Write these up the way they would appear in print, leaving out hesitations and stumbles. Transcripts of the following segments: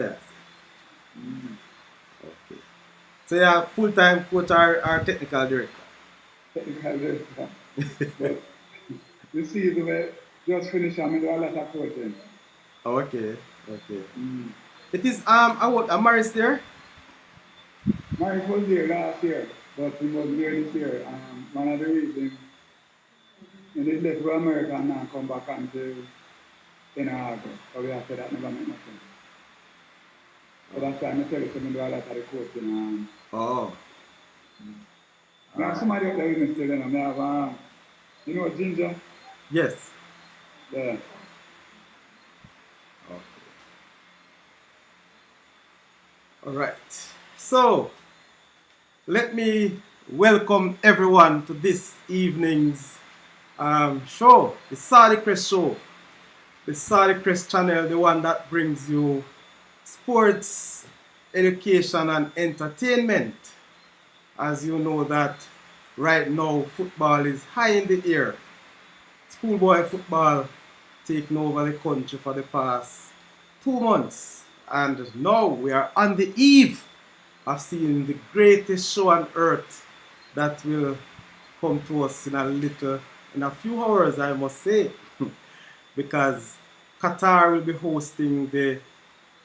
Yes. Okay. So you're full-time coach or technical director? Technical director. But you see, we just finished, I mean, do a lot of coaching. Okay. Okay. Mm. It is a Maris there? Mike was there last year, but he wasn't there this year. One of the reasons he did left for America and now come back until in August. So we have to that never make no sense. So that's why I tell you, so do a lot of the coaching. Oh. I have Alright. somebody up there with me still, and I have, you know, Ginger? Yes. Yeah. Okay. Alright. So let me welcome everyone to this evening's show, the Saudichress show. The Saudichress channel, the one that brings you sports, education and entertainment. As you know that right now football is high in the air. Schoolboy football taking over the country for the past 2 months. And now we are on the eve of seeing the greatest show on earth that will come to us in a few hours, I must say, because Qatar will be hosting the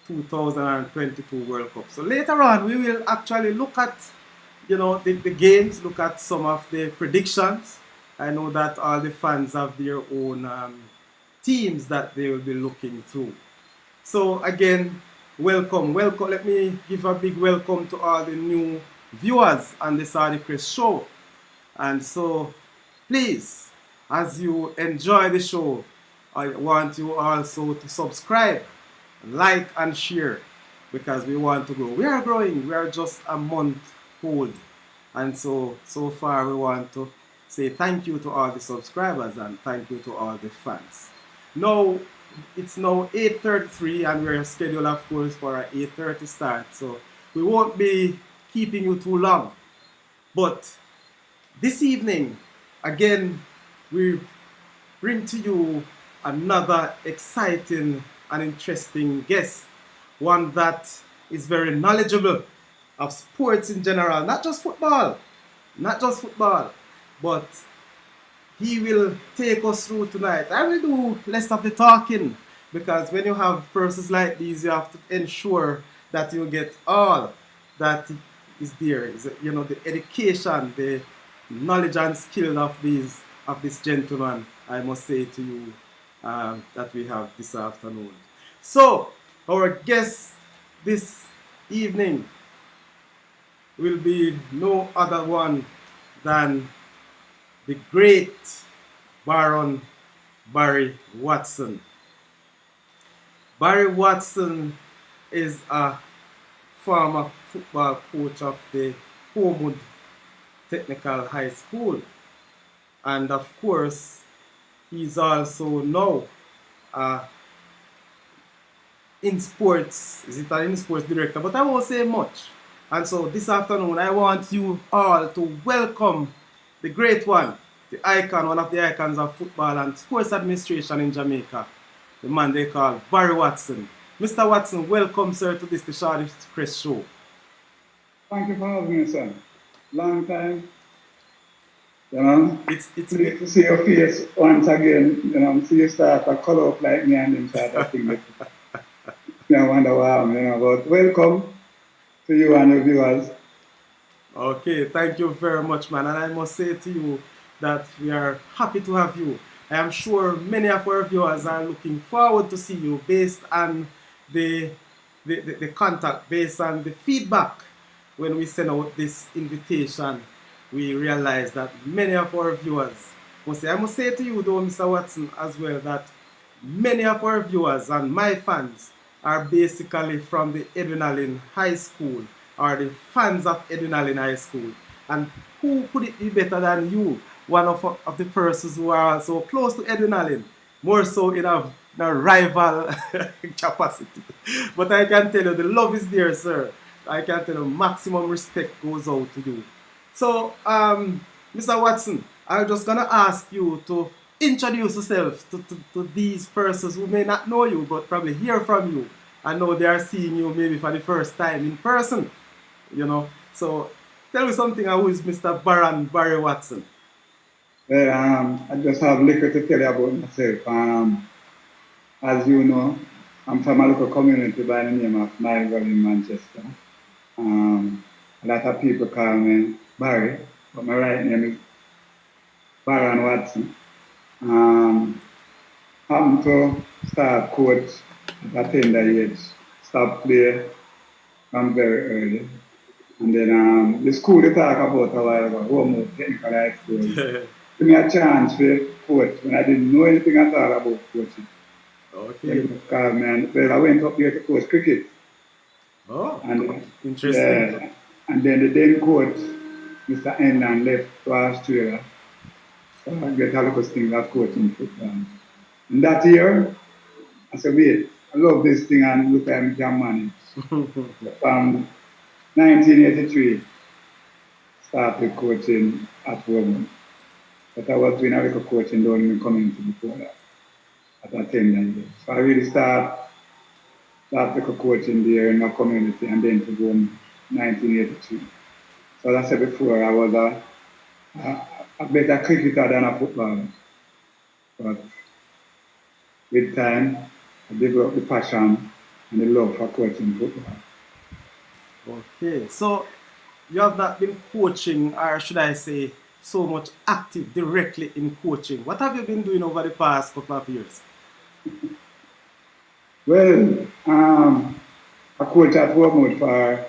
2022 World Cup. So later on, we will actually look at, the games, look at some of the predictions. I know that all the fans have their own teams that they will be looking through. So again, welcome, welcome. Let me give a big welcome to all the new viewers on the Saudichress show. And so, please, as you enjoy the show, I want you also to subscribe, like, and share because we want to grow. We are growing. We are just a month old. And so far, we want to say thank you to all the subscribers and thank you to all the fans. Now, it's now 8:33 and we're scheduled, of course, for an 8:30 start. So we won't be keeping you too long. But this evening, again, we bring to you another exciting and interesting guest. One that is very knowledgeable of sports in general, not just football, but he will take us through tonight. I will do less of the talking because when you have persons like these, you have to ensure that you get all that is there. The education, the knowledge and skill of this gentleman. I must say to you that we have this afternoon. So our guest this evening will be no other one than the great Baron Barry Watson. Barry Watson is a former football coach of the Homewood Technical High School. And of course, he's also now in sports, is it an in sports director? But I won't say much. And so this afternoon, I want you all to welcome the great one, the icon, one of the icons of football and sports administration in Jamaica, the man they call Barry Watson. Mr. Watson, welcome, sir, to this The Saudichress Show. Thank you for having me, son. Long time. You know, It's pleased to see your face once again. You know, see you start to color up like me and them sort of thing. You know, wonder why, but welcome to you and your viewers. Okay, thank you very much, man. And I must say to you that we are happy to have you. I am sure many of our viewers are looking forward to see you based on the, the contact, based on the feedback when we send out this invitation. We realize that many of our viewers, I must say to you though, Mr. Watson, as well, that many of our viewers and my fans are basically from the Edwin Allen High School or the fans of Edwin Allen High School. And who could it be better than you, one of the persons who are so close to Edwin Allen, more so in a rival capacity. But I can tell you the love is there, sir. I can tell you maximum respect goes out to you. So, Mr. Watson, I'm just gonna ask you to introduce yourself to these persons who may not know you, but probably hear from you and now they are seeing you maybe for the first time in person, you know. So tell me something, who is Mr. Baron Barry Watson? Well, I just have little to tell you about myself. As you know, I'm from a local community by the name of Niagara in Manchester. A lot of people call me Barry, but my right name is Baron Watson. Um, happened to start coach at a tender age, stop play from very early. And then the school they talk about a while ago, home technical high school, give me a chance to coach when I didn't know anything at all about coaching. They Okay. just called me and well, I went up there to coach cricket. Oh, And interesting. yeah, and then the then coach, Mr. Enland, left to Australia. So I get a lot of things of coaching football. And that year, I said, wait, I love this thing and look at me can manage. So from 1983, started coaching at Women. But I was doing a little coaching down in the community before that, at a tender year. So I really started little coaching there in the community and then to go in 1982. So as I said before, I was a better cricketer than a footballer. But with time, I developed the passion and the love for coaching football. Okay, so you have not been coaching, or should I say, so much active directly in coaching. What have you been doing over the past couple of years? Well, I coached at Wormwood for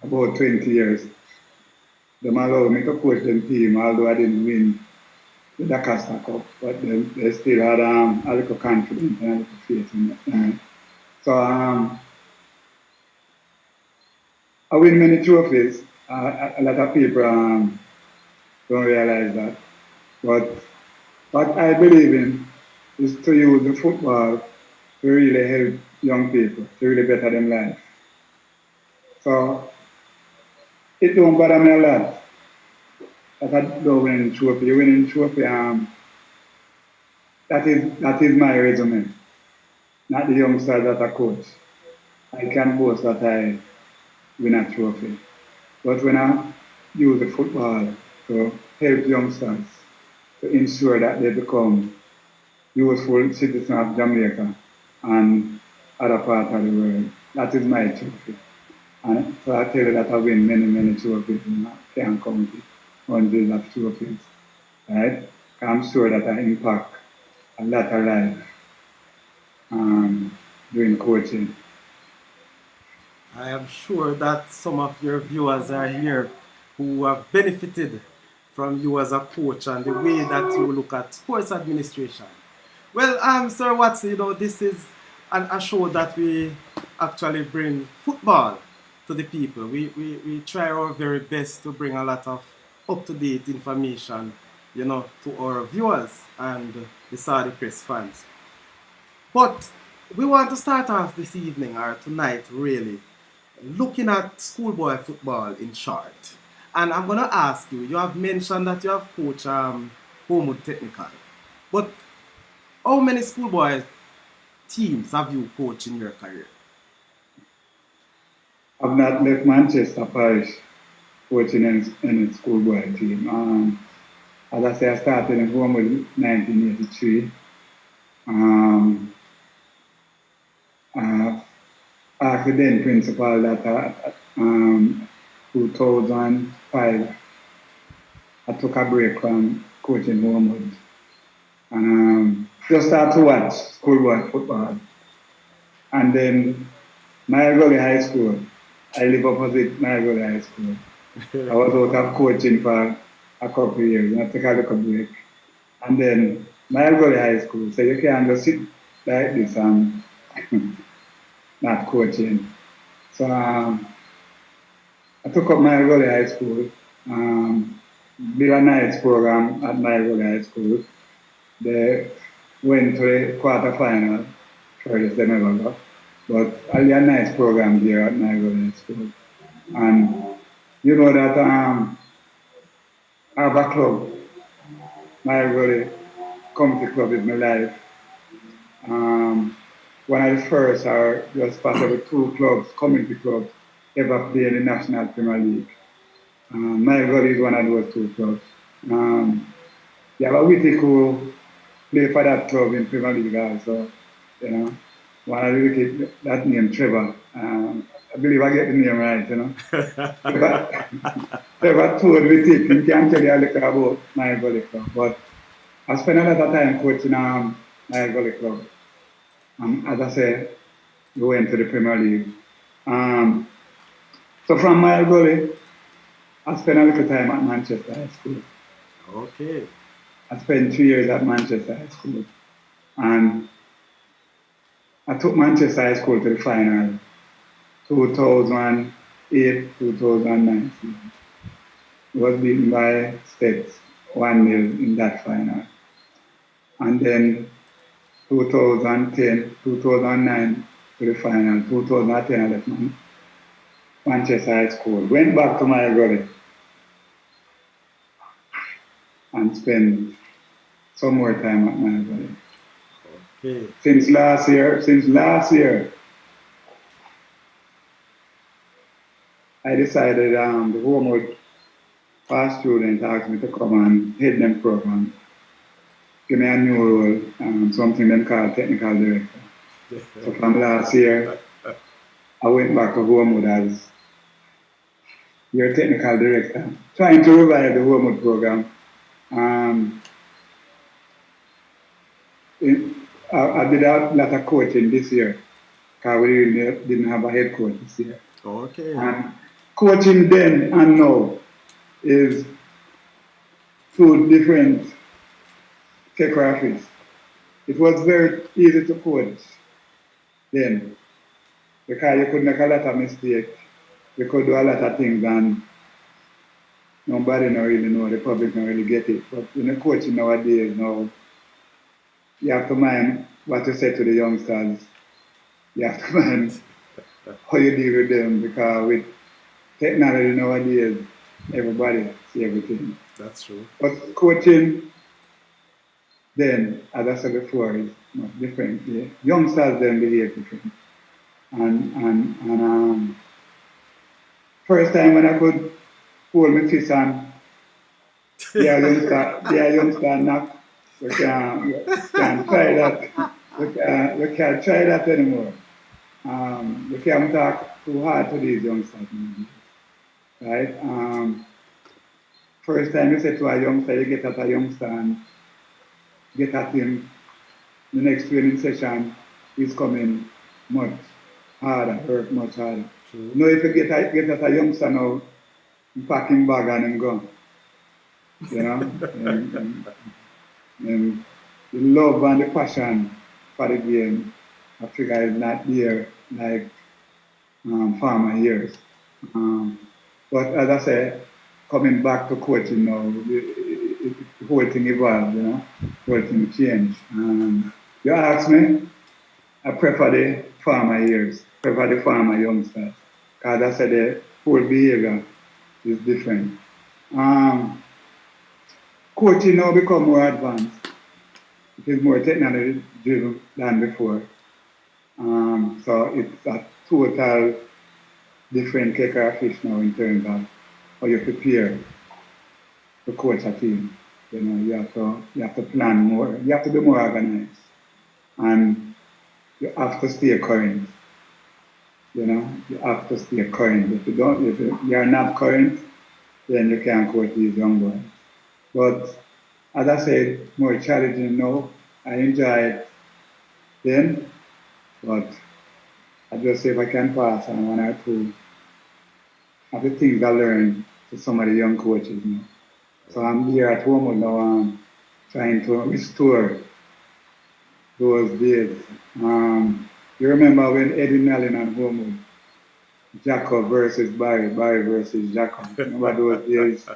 about 20 years. They allowed me to coach them team, although I didn't win the Dakar Cup, but they still had a little confidence and a little faith in me. So I win many trophies. A lot of people don't realize that. But what I believe in is to use the football to really help young people, to really better their life. So it don't bother me a lot that I don't win trophy. Winning trophy, that is my resume, not the youngsters that I coach. I can boast that I win a trophy. But when I use the football to help youngsters to ensure that they become useful citizens of Jamaica and other parts of the world, that is my trophy. And so I tell you that I win many, many trophies and I can't count it, hundreds of trophies, right? I'm sure that I impact a lot of life doing coaching. I am sure that some of your viewers are here who have benefited from you as a coach and the way that you look at sports administration. Well, Sir Watson, this is a show that we actually bring football to the people. We try our very best to bring a lot of up-to-date information, to our viewers and the Saudichress fans. But we want to start off this evening or tonight, really, looking at schoolboy football in short. And I'm going to ask you, you have mentioned that you have coached Homewood Technical. But how many schoolboy teams have you coached in your career? I've not left Manchester Parish coaching any schoolboy team. As I say, I started in home with 1983. Um, uh, After then principal that 2005, I took a break from coaching Homewood. Just start to watch schoolboy football. And then Niagara High School, I live opposite Niagara High School. I was out of coaching for a couple of years and I took a little break. And then Niagara High School, so you can't just sit like this and not coaching. So I took up Niagara High School, did a nights program at Niagara High School. They went to the quarterfinal, furthest they never got. But I did a nights program there at Niagara High School. And you know that I have a club, Niagara County Club is my life. Um, one of the first or just possibly two clubs, community clubs, ever play in the National Premier League. My God is one of those two clubs. Yeah, but Whitty who play for that club in Premier League also, you know. One of the wicked, that name Trevor. I believe I get the name right, you know. Trevor, Trevor told Whitty, he can tell you a little about my gully club, but I spent a lot of time coaching my gully club. As I say, we went to the Premier League. Um, so from my gully, I spent a little time at Manchester High School. Okay. I spent 2 years at Manchester High School. And I took Manchester High School to the final 2008, 2009 season. It was beaten by States 1-0 in that final. And then 2010, 2009 to the final, 2010 I left Manchester High School. Went back to my gully and spent some more time at my gully. Okay. Since last year, I decided the Homewood past student asked me to come and head them program. Give me a new role, something they call technical director. So from last year, I went back to Homewood as your technical director, trying to revive the Homewood program. Um, I did a lot of coaching this year because we really didn't have a head coach this year. Okay. And coaching then and now is two different geographies. It was very easy to coach then because you could make a lot of mistakes. You could do a lot of things and nobody don't really know, the public don't really get it. But in the coaching nowadays, now, you have to mind what you say to the youngsters. You have to mind how you deal with them because with technology nowadays, everybody see everything. That's true. But coaching, then, as I said before, is much different. The youngsters then behave different. And first time when I could hold my fist and youngster knock, we can't try that. We can't try that anymore. We can't talk too hard to these youngsters, right? First time you say to a youngster, you get at a youngster and get at him. The next training session is coming much harder, work much harder. True. You know, if you get at a youngster now, pack him bag and him gone. You know? and the love and the passion for the game, I figure is not there like former years. But as I said, coming back to coaching now, the whole thing evolved, you know, the whole thing changed. You ask me, I prefer the farmer years, prefer the farmer youngsters, because I said the whole behavior is different. Coaching now become more advanced. It is more technology driven than before. So it's a total different cake of fish now in terms of how you prepare to coach a team. You know, you have to plan more. You have to be more organized, and you have to stay current. You know, you have to stay current. If you are not current, then you can't coach these young boys. But as I said, more challenging now. I enjoy it then, but I just say if I can pass on one or two of the things I learned to some of the young coaches now. So I'm here at home now, trying to restore those days. You remember when Eddie Nallen and Homewood, Jacob versus Barry, Barry versus Jacob. Remember those days?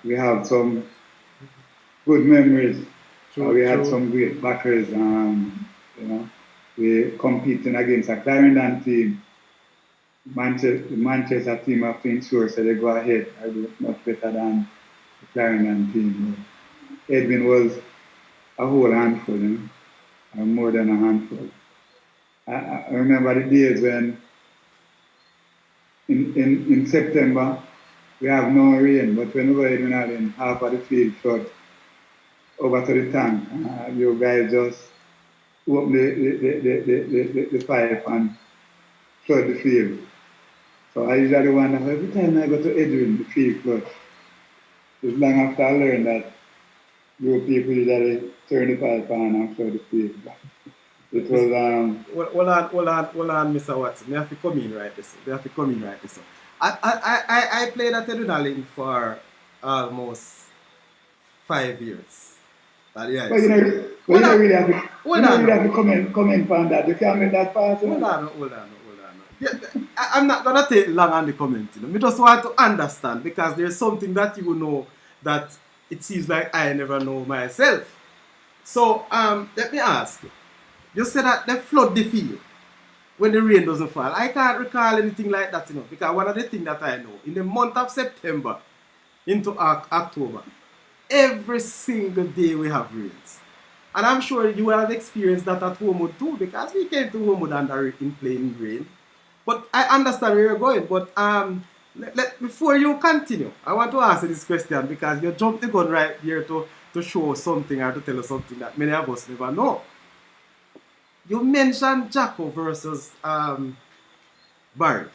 We have some good memories. True. We had True. some great battles. You know, we competing against a Clarendon team. The Manchester team have to ensure so they go ahead. I do much better than the Clarendon team. Edwin was a whole handful, you know, more than a handful. I remember the days when in September we have no rain, but when we go in half of the field flood over to the tank, you guys just open the pipe and flood the field. So I usually wonder every time I go to Edwin, the field flood. It's long after I learned that you people usually turn the pipe on and flood the field. It Miss, was hold on, Mr. Watson. Me have to come in right this. Me have to come in right this. I played at Edunalin for almost 5 years. Yeah, but you so know, but hold on, you hold don't on really now. have to comment on that. You can't make that pass. Hold on, hold on, hold on. Yeah, I'm not gonna take long on the comment. Me just want to understand because there's something that you know that it seems like I never know myself. So let me ask you. You said that they flood the field when the rain doesn't fall. I can't recall anything like that, because one of the things that I know, in the month of September into October, every single day we have rains. And I'm sure you have experienced that at Homewood too, because we came to Homewood under in plain rain. But I understand where you're going. But before you continue, I want to ask you this question because you jumped the gun right here to show something or to tell us something that many of us never know. You mentioned Jacko versus Barry.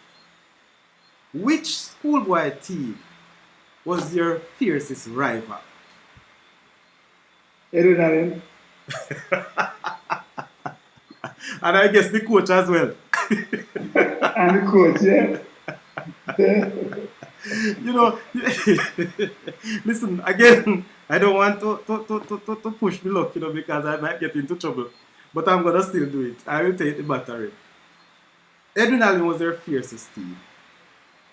Which schoolboy team was your fiercest rival? Edwin And I guess the coach as well. and the coach, yeah. You know, listen, again, I don't want to push me luck, because I might get into trouble. But I'm going to still do it. I will take the battery. Edwin Allen was their fiercest team.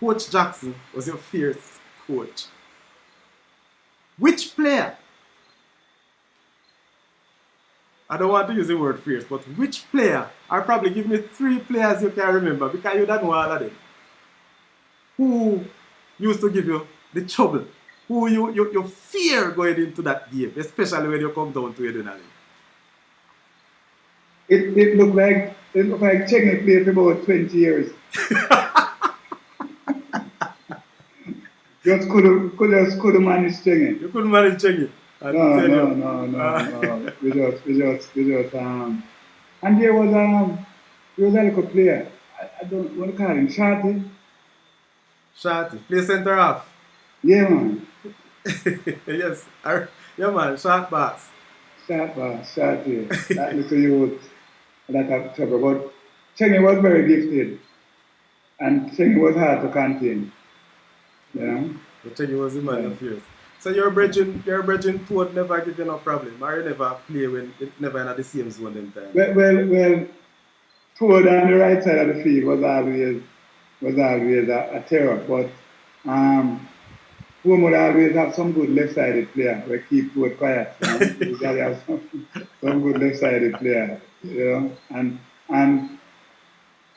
Coach Jackson was your fierce coach. Which player, I don't want to use the word fierce, but which player, I'll probably give me 3 players you can remember because you don't know all of them, who used to give you the trouble, who you fear going into that game, especially when you come down to Edunali. It looked like Cheney played for about 20 years. Just couldn't manage Cheney. You couldn't manage Cheney. I No, tell no, you. no, no, no. We just and there was a little player. I don't want to call him Shorty. Shorty, play center half. Yeah man. Yes, yeah man, short pass. Shorty. That little youth that have trouble. But Cheney was very gifted and Cheney was hard to contain. You know? But Cheney was the man Yeah. of yours. So your bridging Toad never give you no problem, or you never play when it never in the same zone them time. Well, toward on the right side of the field was always a terror, but um, home would always have some good left-sided player who keep toward quiet. Usually have some good left-sided player, and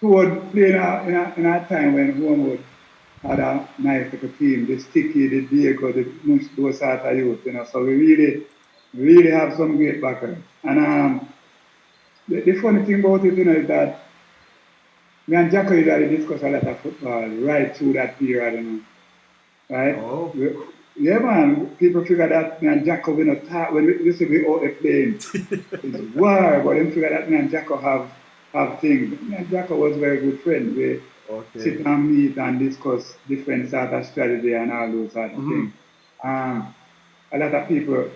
toward playing in a time when Homewood had a nice little team, the Sticky, the Diego, those sort of youth, so we really have some great backers. And the funny thing about it, is that me and Jacko usually discuss a lot of football right through that period, right? Oh. Yeah, man. People figure that me and Jacko we not talk when we used to be out there playing. It's war, but them figure that me and Jacko have things. Me and Jacko was very good friends. We Okay. sit and meet and discuss different sort of strategy and all those sort of things. A lot of people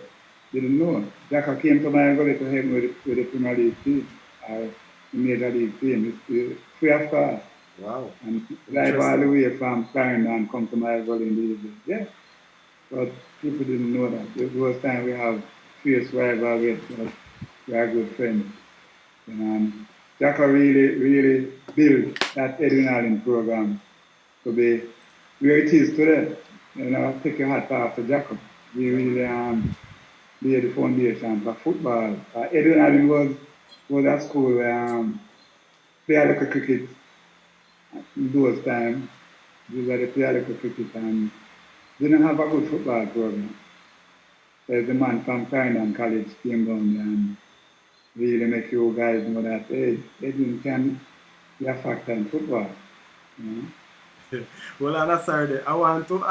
didn't know. Jacko came to my gully to help me with the Premier League team, the Major League team. It's free of cost. Wow. And drive all the Interesting. way from Clarendon and come to my gully in the evening. Yeah. But people didn't know that. There was time we have fierce rival with, but we are good friends. And Jacko really built that Edwin Allen program to be where it is today. Take your hat off to Jacko. He really laid the foundation for football. Edwin Allen was at school play a little cricket in those times. Usually play a little cricket and didn't have a good football program. There's a man from Clarendon College came down there and really make you guys know that hey, Edwin can be a factor in football. You know? Well, on a Saturday, I want to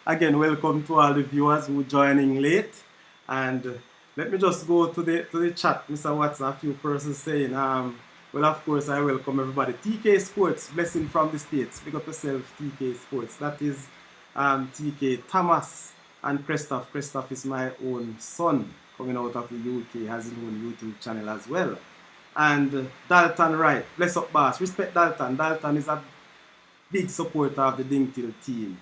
again welcome to all the viewers who joining late, and let me just go to the chat, Mr. Watson. A few persons saying well, of course, I welcome everybody. TK Sports, blessing from the States. Pick up yourself, TK Sports. That is TK Thomas and Christoph. Christoph is my own son coming out of the UK, has his own YouTube channel as well. And Dalton Wright, bless up, boss. Respect Dalton. Dalton is a big supporter of the Dingtil team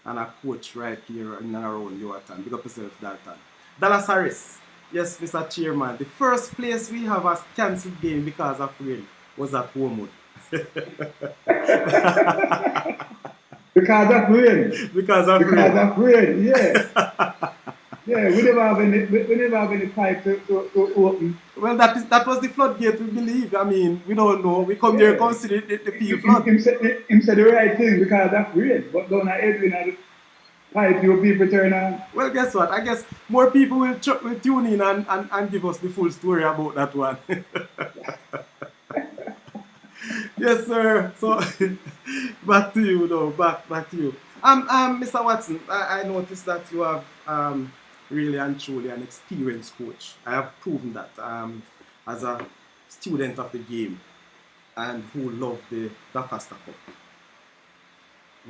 and a coach right here in and around Yorktown. Big up yourself, Dalton. Dallas Harris. Yes, Mr. Chairman. The first place we have a cancelled game because of rain was at Wormwood. Because of rain. Because of Because rain. of rain, yeah. Yeah, we never have any pipe to open. Well, that was the floodgate, we believe. I mean, we don't know. We come there Yeah. consider the field flood. Him said the right thing because of rain. But down at Edwin and the pipe, you people turn on. Well, guess what? I guess more people will tune in and give us the full story about that one. Yes, sir. So back to you, though. Back to you. Mr. Watson, I noticed that you have really and truly an experienced coach. I have proven that as a student of the game and who love the Doncaster Cup.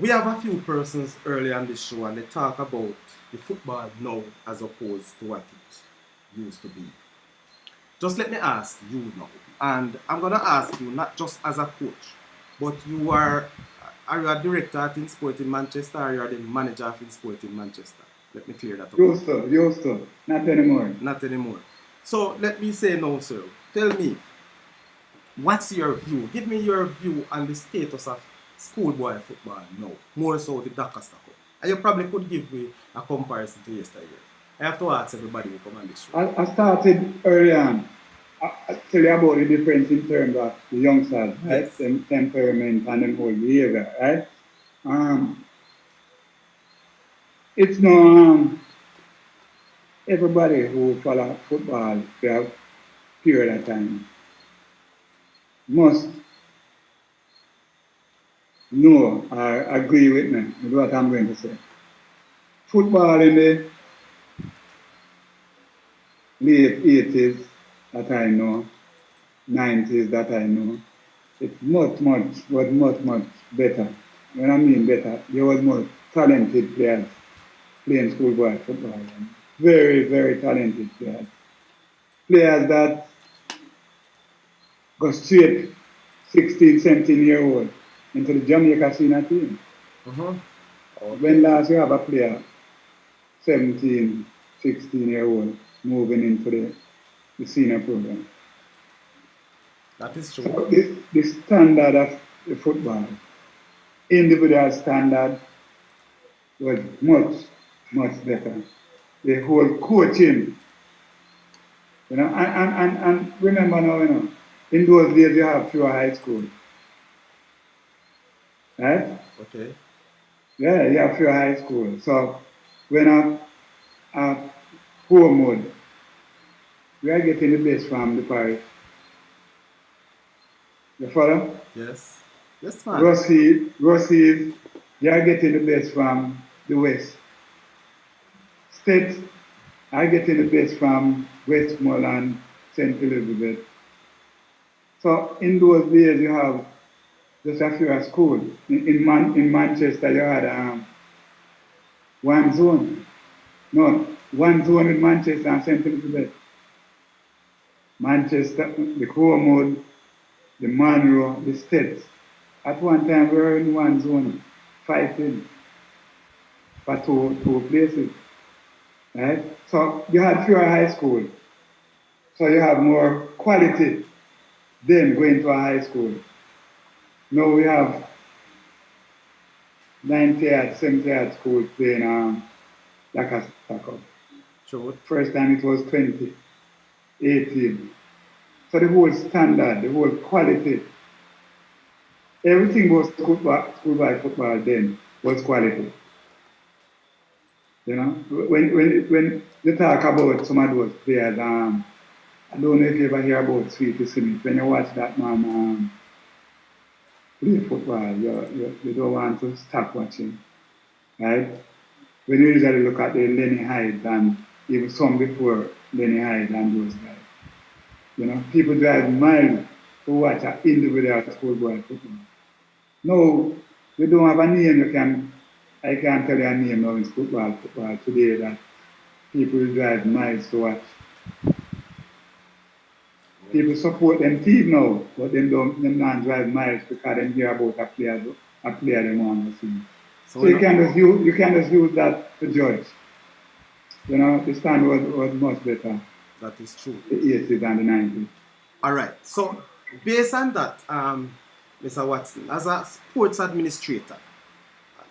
We have a few persons early on the show and they talk about the football now as opposed to what it used to be. Just let me ask you now, and I'm gonna ask you not just as a coach, but are you a director at InSport in Manchester or you are the manager of InSport in Manchester? Let me clear that up. Used to. Not anymore. Not anymore. So let me say now, sir. Tell me, what's your view? Give me your view on the status of schoolboy football now, more so the Doncaster Cup. And you probably could give me a comparison to yesterday. I have to ask everybody who come on this show. I started early on. I tell you about the difference in terms of the youngsters, right? Yes. Them temperament and them whole behavior, right? It's no everybody who follow football for a period of time must know or agree with me with what I'm going to say. Football in the late 80s that I know, 90s that I know, it's much better. When I mean better, there was more talented players playing schoolboy football. Very talented players. Players that go straight 16, 17-year-old into the Jamaica senior team. Okay. When last you have a player, 17, 16-year-old, moving into the senior program. That is true. So the standard of the football, individual standard, was much better. The whole coaching, and remember now, in those days you have fewer high school, right? Okay. Yeah, you have fewer high school. So when a poor mode, we are getting the best from the parish. You follow? Yes. Yes, man. Rossies, they are getting the best from the west. States are getting the best from Westmoreland, St. Elizabeth. So in those days you have just a few schools. In Manchester you had one zone. No, one zone in Manchester and St. Elizabeth. Manchester, the Cornwall, the Monroe, the States. At one time we were in one zone fighting for two places. Right? So you had fewer high school. So you have more quality then going to a high school. Now we have 90-yard, 70-yard schools playing like a stack-up. Sure. First time it was 20, 18. So the whole standard, the whole quality, everything was schoolboy football then was quality. When you talk about some of those players, I don't know if you ever hear about Sweetie Smith. When you watch that man play football, you don't want to stop watching, right? When you usually look at the Lenny Hyde and even some before Lenny Hyde and those guys, people drive miles to watch an individual schoolboy football. No, you don't have a name I can't tell you a name now in football today that people drive miles to watch. People support them team now, but them not drive miles because them hear about a player they want to see. So you can just use that to judge. The stand was much better. That is true. The 80s and the 90s. All right. So based on that, Mr. Watson, as a sports administrator,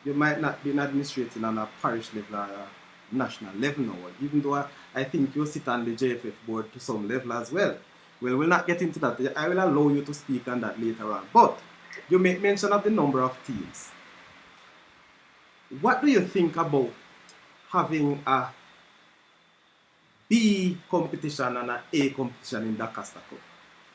you might not be administrating on a parish level or a national level now, even though I think you sit on the JFF board to some level as well. Well, we'll not get into that. I will allow you to speak on that later on. But you make mention of the number of teams. What do you think about having a B competition and an A competition in Dacaster Cup?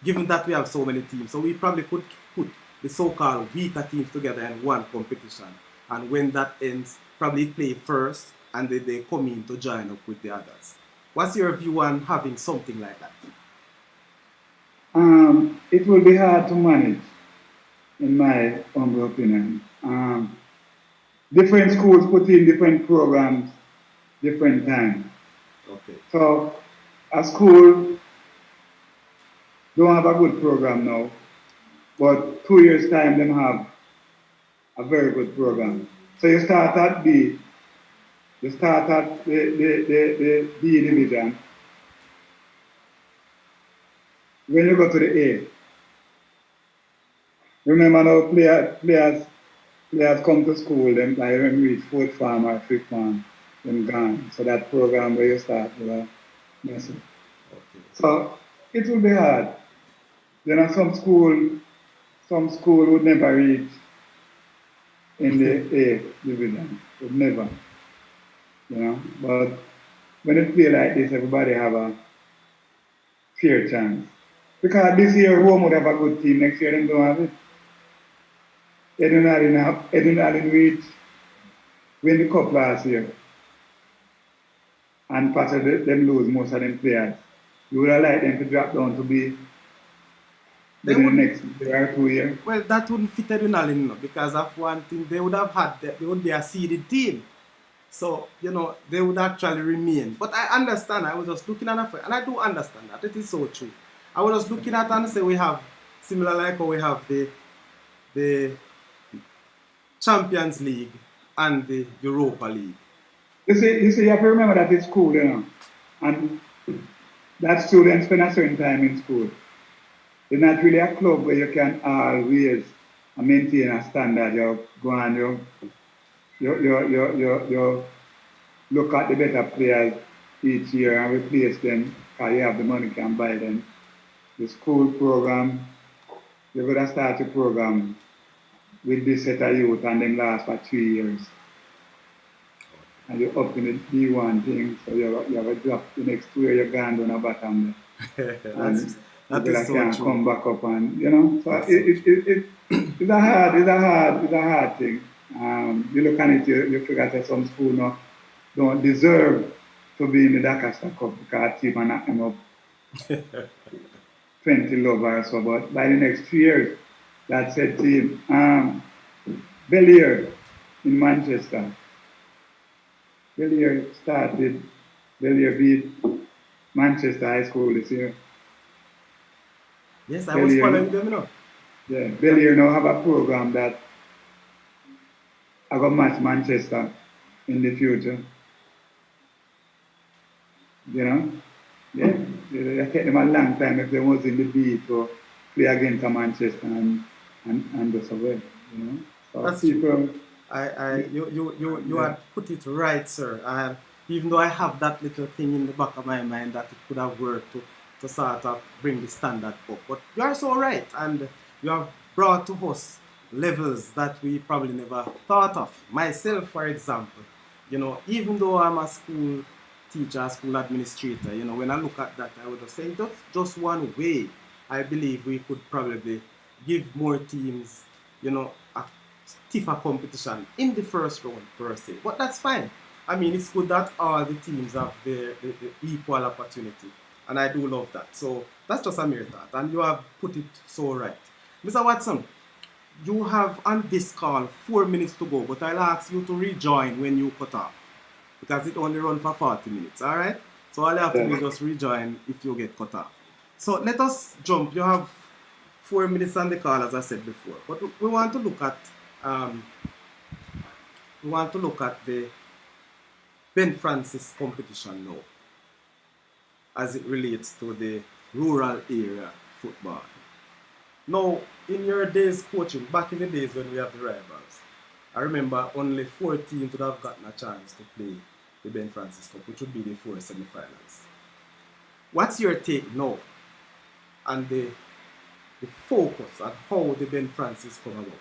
Given that we have so many teams, so we probably could put the so-called weaker teams together in one competition, and when that ends, probably play first, and then they come in to join up with the others. What's your view on having something like that? It will be hard to manage, in my humble opinion. Different schools put in different programs, different times. Okay. So a school don't have a good program now, but 2 years time them have a very good program. So you start at B, you start at the B division. When you go to the A, remember now players come to school, them like when reach fourth form or fifth form, them gone. So that program where you start will mess up. Okay. So it will be hard. Some school would never reach in the A division. Would never. But when it play like this, everybody have a fair chance. Because this year Rome would have a good team, next year they don't have it. Edinalin reach win the cup last year. And possibly them lose most of them players. You would have liked them to drop down to be the next year or 2 years. Well, that wouldn't fit Edinalin because of one thing, they would be a seeded team. So, they would actually remain. But I understand, I was just looking at it, and I do understand that, it is so true. I was just looking at it and say we have, similar like how we have the Champions League and the Europa League. You see, you have to remember that it's school, and that students spend a certain time in school. It's not really a club where you can always maintain a standard. You go and you look at the better players each year and replace them because you have the money can buy them. The school program, you're going to start a program with this set of youth and then last for 3 years. And you're up in the D1 thing, so you have a drop the next 2 years, you're gone down the bottom there. That is so can true. Come back up and, so it's a hard thing. You look at it, you figure that some school now don't deserve to be in the Dacaster Cup because team are not up 20 love or so, but by the next 3 years, that said team, Bellier in Manchester. Bellier beat Manchester High School this year. Yes, I was following them, Yeah, Bellier now have a program that I got match Manchester in the future. Yeah, it take them a long time if they was in the B to play against Manchester and do so well, So that's people. You had put it right, sir. Even though I have that little thing in the back of my mind that it could have worked to sort of bring the standard up, but you are so right, and you have brought to us levels that we probably never thought of. Myself, for example, even though I'm a school teacher, school administrator, when I look at that, I would just say that's just one way. I believe we could probably give more teams, a stiffer competition in the first round per se. But that's fine. I mean, it's good that all the teams have the equal opportunity. And I do love that. So that's just a mere thought. And you have put it so right. Mr. Watson, you have on this call 4 minutes to go, but I'll ask you to rejoin when you cut off because it only runs for 40 minutes, all right? So all you have to do is just rejoin if you get cut off. So let us jump. You have 4 minutes on the call, as I said before, but we want to look at um, the Ben Francis competition now, as it relates to the rural area football. Now, in your days coaching, back in the days when we have the rivals, I remember only 4 teams would have gotten a chance to play the Ben Francis Cup, which would be the 4 semi-finals. What's your take now on the focus on how the Ben Francis come about?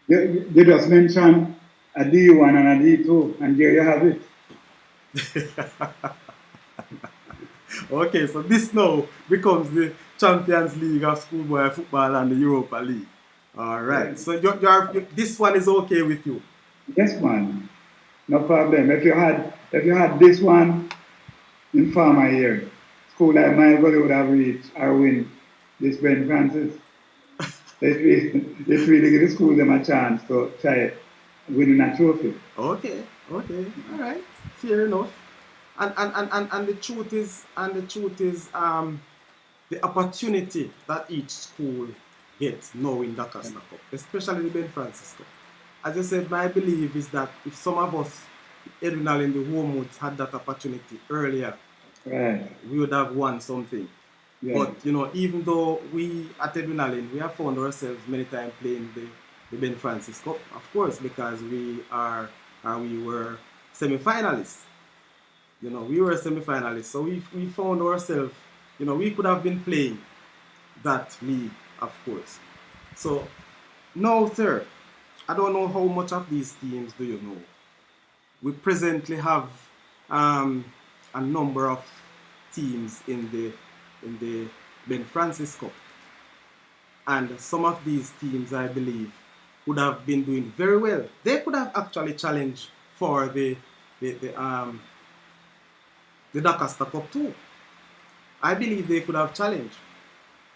You just mentioned a D1 and a D2, and there you have it. Okay, so this now becomes the Champions League of schoolboy football and the Europa League. All right, yeah. So this one is okay with you? Yes, man. No problem. If you had this one in former years, school like my brother would have reached or win this Ben Francis. Let's really give the school them a chance to try winning a trophy. Okay, all right, fair enough. And the truth is, the opportunity that each school gets now in the Costa Cup, especially the Ben Francis Cup. As I said, my belief is that if some of us, Edwinal in the Homewoods, had that opportunity earlier, right, we would have won something. Yeah. But even though we at Edwinal, we have found ourselves many times playing the Ben Francis Cup, of course, because we were semi-finalists. We were semi-finalists, so we found ourselves, we could have been playing that league, of course. So now, sir, I don't know how much of these teams do you know. We presently have a number of teams in the Ben Francis Cup, and some of these teams, I believe, would have been doing very well. They could have actually challenged for the Costa Cup too. I believe they could have challenged.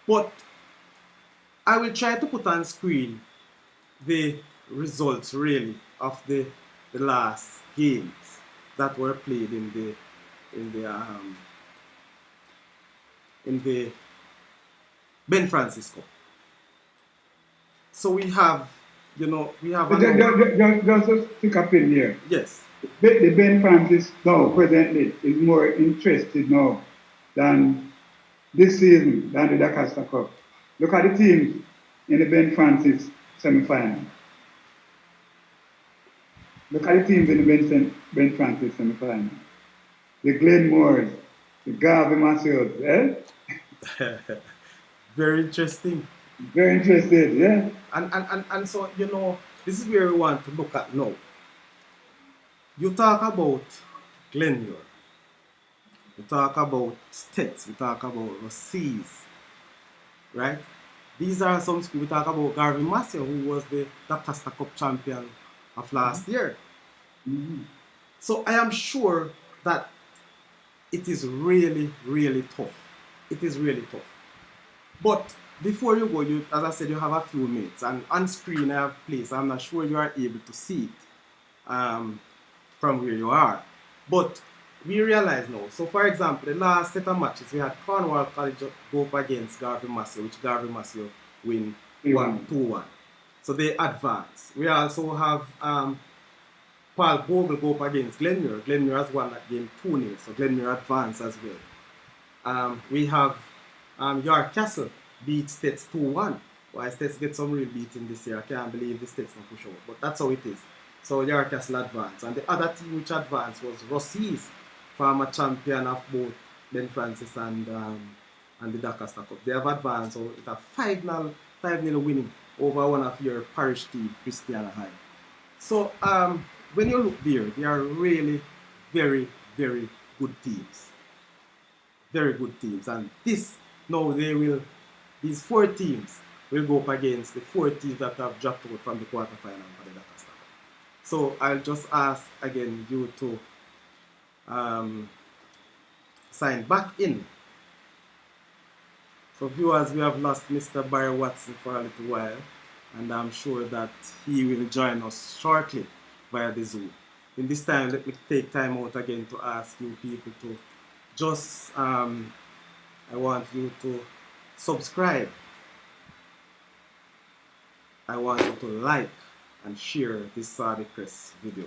But I will try to put on screen the results really of the last games that were played in the Ben Francis Cup. So we have just to stick up in here. Yes. The Ben Francis now presently is more interested now than this season than the Costa Cup. Look at the teams in the Ben Francis semi-final. Look at the teams in the Ben Francis semi-final. The Glenmores, the Garvey Massios, eh? Very interesting. Very interested, yeah. And so, this is where we want to look at now. You talk about Glenmore, you talk about Stets, we talk about Rossies, right? These are some schools. We talk about Garvey Massey, who was the Costa Cup champion of last year. Mm-hmm. So I am sure that it is really, really tough. It is really tough. But before you go, as I said, you have a few minutes, and on screen I have placed. I'm not sure you are able to see it from where you are. But we realize now. So, for example, the last set of matches, we had Cornwall College go up against Garvey Massey, which Garvey Massey win 2-1. So they advance. We also have Paul Bogle go up against Glenmure. Glenmure has won that game 2-0, so Glenmure advance as well. We have York Castle beat Stets 2-1. Why Stets get some real beating this year. I can't believe the Stets not push out, but that's how it is. So York Castle advanced. And the other team which advanced was Rossies, former champion of both Ben Francis and the Costa Cup. They have advanced, so it's a 5-0 winning over one of your parish team, Christiana High. So when you look there, they are really very, very good teams. Very good teams. And this, now these 4 teams will go up against the 4 teams that have dropped out from the quarterfinal for the Dakar Star. So I'll just ask again you to sign back in. So viewers, we have lost Mr. Barry Watson for a little while, and I'm sure that he will join us shortly via the Zoom. In this time, let me take time out again to ask you people to just, I want you to subscribe. I want you to like and share this Saudichress video,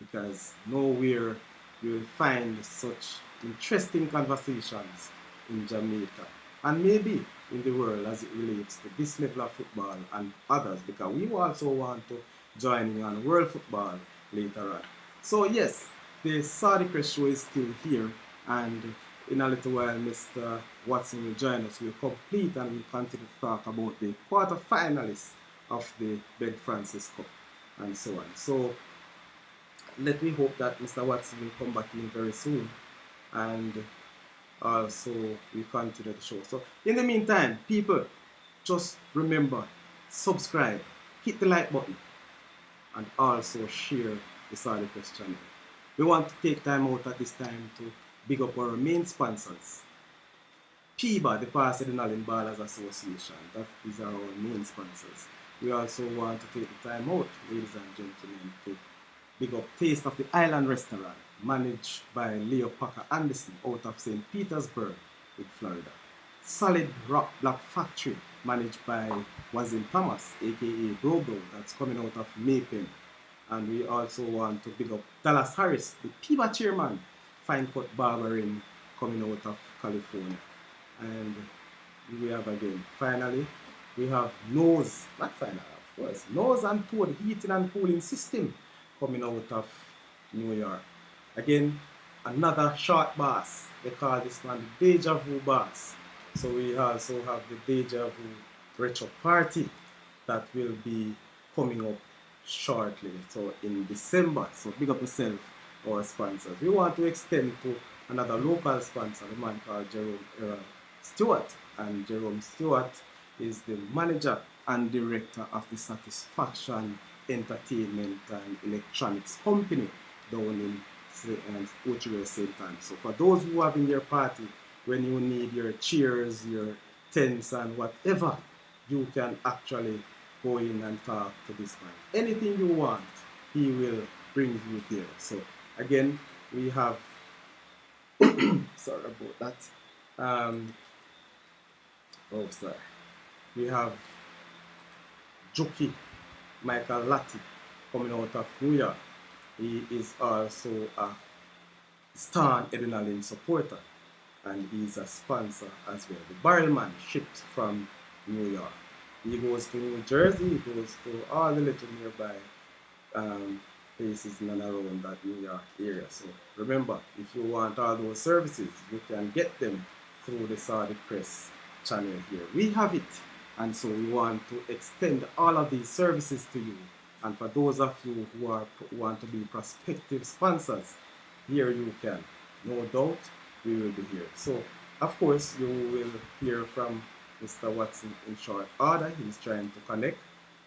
because nowhere you will find such interesting conversations in Jamaica and maybe in the world as it relates to this level of football and others, because we also want to join in on world football later on. So yes, the Saudichress show is still here, and in a little while Mr. Watson will join us. We'll complete and we'll continue to talk about the quarter-finalists of the Ben Francis Cup and so on. So let me hope that Mr. Watson will come back in very soon, and also we continue the show. So in the meantime, people, just remember, subscribe, hit the like button, and also share the Saudichress channel. We want to take time out at this time to big up our main sponsors. PIBA, the Pasadena Ballers Association, that is our main sponsors. We also want to take the time out, ladies and gentlemen, to big up Taste of the Island Restaurant, managed by Leo Parker Anderson out of St. Petersburg, Florida. Solid Rock Black Factory, managed by Wazim Thomas, aka Brobo, that's coming out of Maypen. And we also want to big up Dallas Harris, the PIBA chairman, Fine Cut Barbering, coming out of California. And we have again, finally, we have Nose, not final, of course, Nose and Toad Heating and Cooling System coming out of New York. Again, another short bass. They call this one the Deja Vu bass. So we also have the Deja Vu Retro Party that will be coming up shortly. So in December. So big up yourself, our sponsors. We want to extend to another local sponsor, a man called Jerome Stewart. And Jerome Stewart is the manager and director of the Satisfaction Entertainment and Electronics Company down in Saudichress St. Anne. So for those who have in your party, when you need your chairs, your tents and whatever, you can actually go in and talk to this man. Anything you want, he will bring you there. So again, we have sorry about that. Sorry. We have Jockey Michael Latti coming out of New York. He is also a Stan Adrenaline supporter, and he's a sponsor as well. The Barrelman shipped from New York. He goes to New Jersey, he goes to all the little nearby places in and around that New York area. So remember, if you want all those services, you can get them through the Saudichress channel here. We have it, and so we want to extend all of these services to you. And for those of you who want to be prospective sponsors, here you can. No doubt, we will be here. So, of course, you will hear from Mr. Watson in short order. He's trying to connect,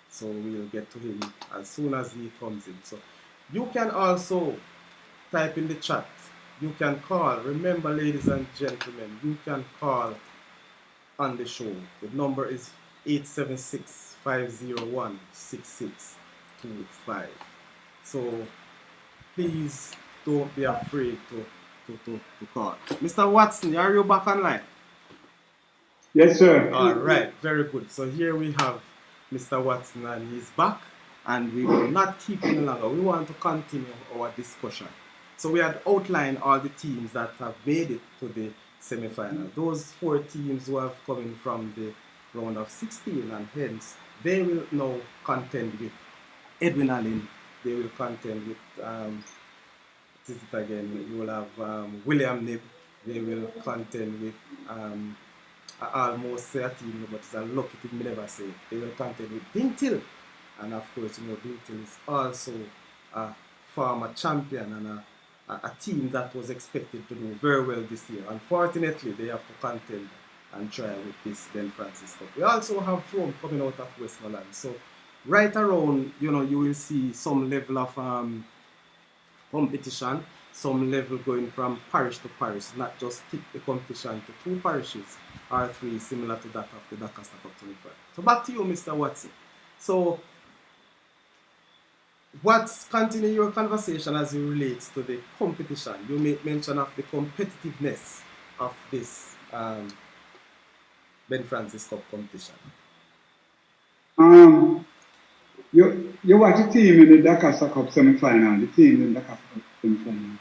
so we'll get to him as soon as he comes in. So, you can also type in the chat. You can call. Remember, ladies and gentlemen, you can call on the show. The number is 876-501-6625. So please don't be afraid to call. Mr. Watson, are you back online? Yes, sir. All right, very good. So here we have Mr. Watson, and he's back, and we will not keep him longer. We want to continue our discussion. So we had outlined all the teams that have made it to the semi-final. Those 4 teams who have coming from the round of 16, and hence they will now contend with Edwin Allen. They will contend with what is it again? You will have William Nib. They will contend with I almost say a team, but it's a lucky thing me never say. They will contend with Dintil, and of course, you know, Dintil is also a former champion and a team that was expected to do very well this year. Unfortunately, they have to contend and try with this Ben Francis Cup. We also have Frome coming out of Westmoreland. So right around, you will see some level of competition, some level going from parish to parish, not just stick the competition to two parishes or three, similar to that of the Doncaster Cup 25. So back to you, Mr. Watson. So what's continue your conversation as it relates to the competition? You make mention of the competitiveness of this Ben Francis Cup competition. You watch the team in the Doncaster Cup semi-final, the team in the Doncaster Cup semi-final.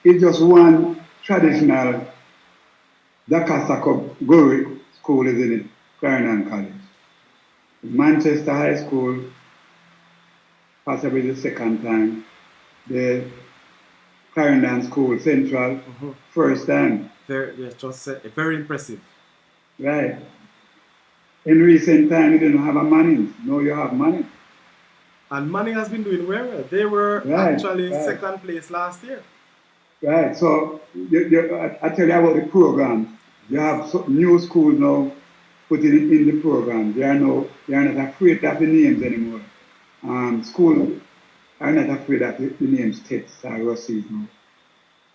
It's just one traditional Doncaster Cup go school, isn't it? Clarendon College. Manchester High School, possibly the second time. The Clarendon School Central, first time. Very impressive. Right. In recent time, you didn't have a Manning. Now you have Manning. And Manning has been doing very well. They were actually second place last year. Right. So I tell you about the program. You have new schools now putting it in the program. They are not afraid of the names anymore. Schools are not afraid of the names Tets or Rossies now,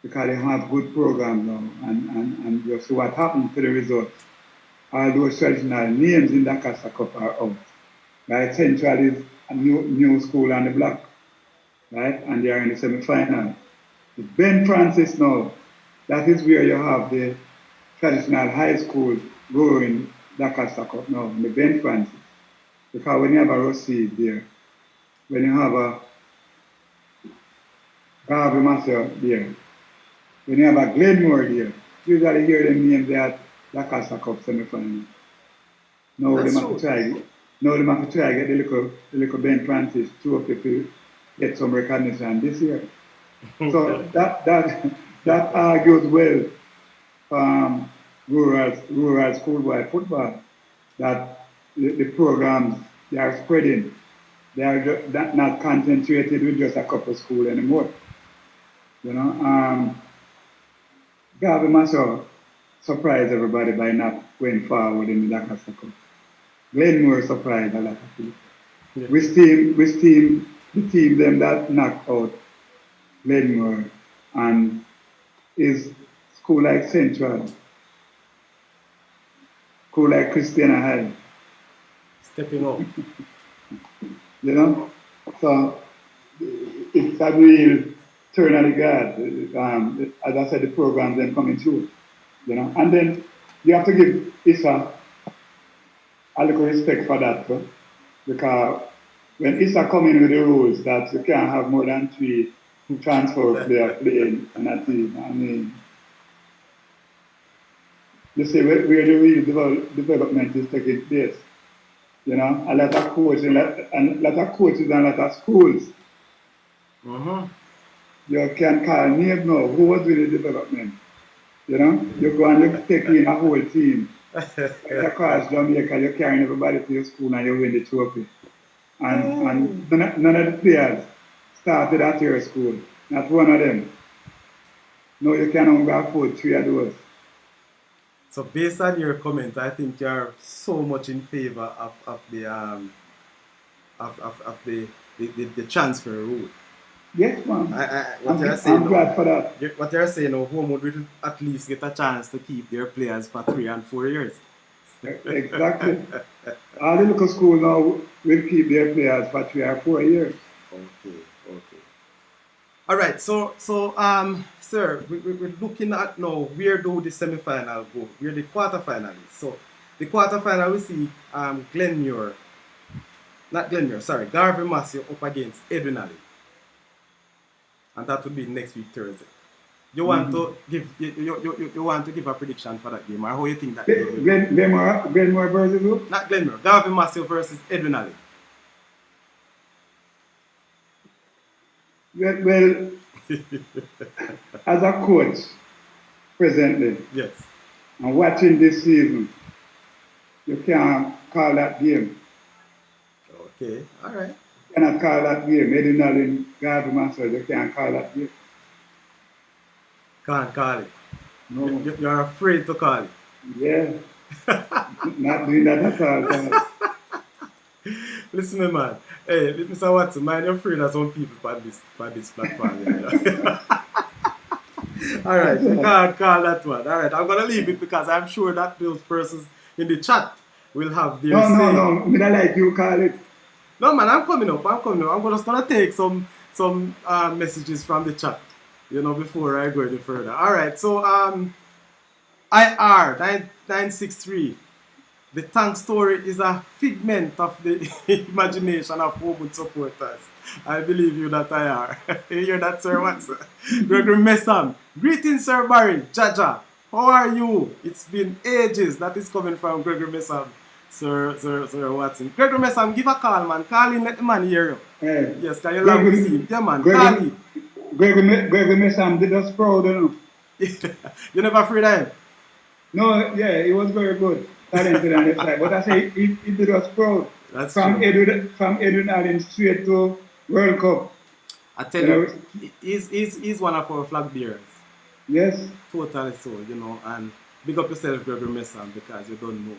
because they have good programs now, and you see what happened to the results. All those traditional names in the Doncaster Cup are out. Right? Central is a new school on the block, right? And they are in the semi-final. Ben Francis now, that is where you have the traditional high school going Doncaster Cup now, in the Ben Francis. Because when you have a Rossi there, when you have a Garvey Master there, when you have a Glenmore there, you usually hear them names there at Doncaster Cup semi-final. Now they have to try get the little Ben Francis trophy to get some recognition this year. So that argues well from rural schoolboy football, that the programs, they are spreading. They are not concentrated with just a couple schools anymore. Garvey Masso surprised everybody by not going forward in the Doncaster Cup. Glenmore surprised a lot of people. Yeah. The team them that knocked out Glenmore and is school like Central, school like Christiana High. Stepping up. So it's a real turn of the guard. As I said, the programs then coming through. And then you have to give Issa a little respect for that, because when Issa come in with the rules that you can't have more than 3 transfer players playing in a team, I mean, you see where the real development is taking place. A lot of coaches and a lot of schools. You can call names now. Who was doing the development? You go and you take in a whole team. Across Jamaica, you're carrying everybody to your school and you win the trophy. And none of the players started at your school. Not one of them. No, you can only afford 3 of those. So based on your comment, I think you're so much in favor of the transfer rule. Yes, man. I'm glad for that. What you're saying now, Homewood will at least get a chance to keep their players for 3 and 4 years. Exactly. All the local school now will keep their players for 3 or 4 years. Okay. All right. So, sir, we're looking at now where do the semi-final go? We're the quarterfinalists. So, the quarterfinal we see Garvey Massey up against Edwin Ali. And that would be next week Thursday. You want to give a prediction for that game, or how you think that game will be? Glenmore versus who? Not Glenmore. Garvey Massey versus Edwin Ali. Well, as a coach presently, yes, and watching this season, you can't call that game. Okay, all right. You cannot call that game. Edwin Ali and Garvey Massey, you can't call that game. Can't call it. No. You're afraid to call it. Yeah. Not doing that at all, Charles. Listen, man. Hey, Mr. Watson, man, you're afraid of some people on this platform. Yeah. All right, That's you all. can't call that one. All right, I'm gonna leave it because I'm sure that those persons in the chat will have their say. No. Me not like you call it. No, man, I'm coming up. I'm just gonna take some messages from the chat, before I go any further. All right, so IR 963. The tank story is a figment of the imagination of Woburn supporters. I believe you that I are. You hear that, Sir Watson? Gregory Messam. Greetings, Sir Barry. Jaja. How are you? It's been ages. That is coming from Gregory Messam. Sir Watson. Gregory Messam, give a call, man. Call in, let the man hear you. Hey. Yes, can you love to see him? Yeah, man. Call him. Gregory Messam did us proud, you know. You never afraid of him? No, yeah, he was very good. Talented on his side. But I say he did us proud. That's from true. Edwin Allen straight to World Cup. I tell you, he's one of our flag bearers. Yes. Totally so, and big up yourself, Gregory Messam, because you don't know.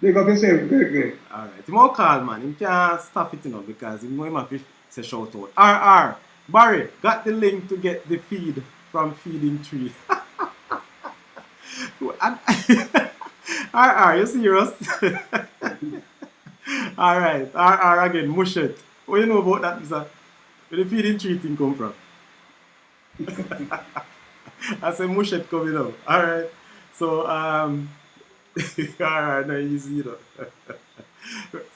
Big up yourself, Gregory. Alright, him all call, man. Him can't stop it, because him know him have to say shout out. RR, Barry, got the link to get the feed from Feeding Tree. RR, you serious? Alright, RR again, mush it. What you know about that, Mr.? Where the Feeding Tree thing come from? I say mush it coming up. Alright. So alright, no easy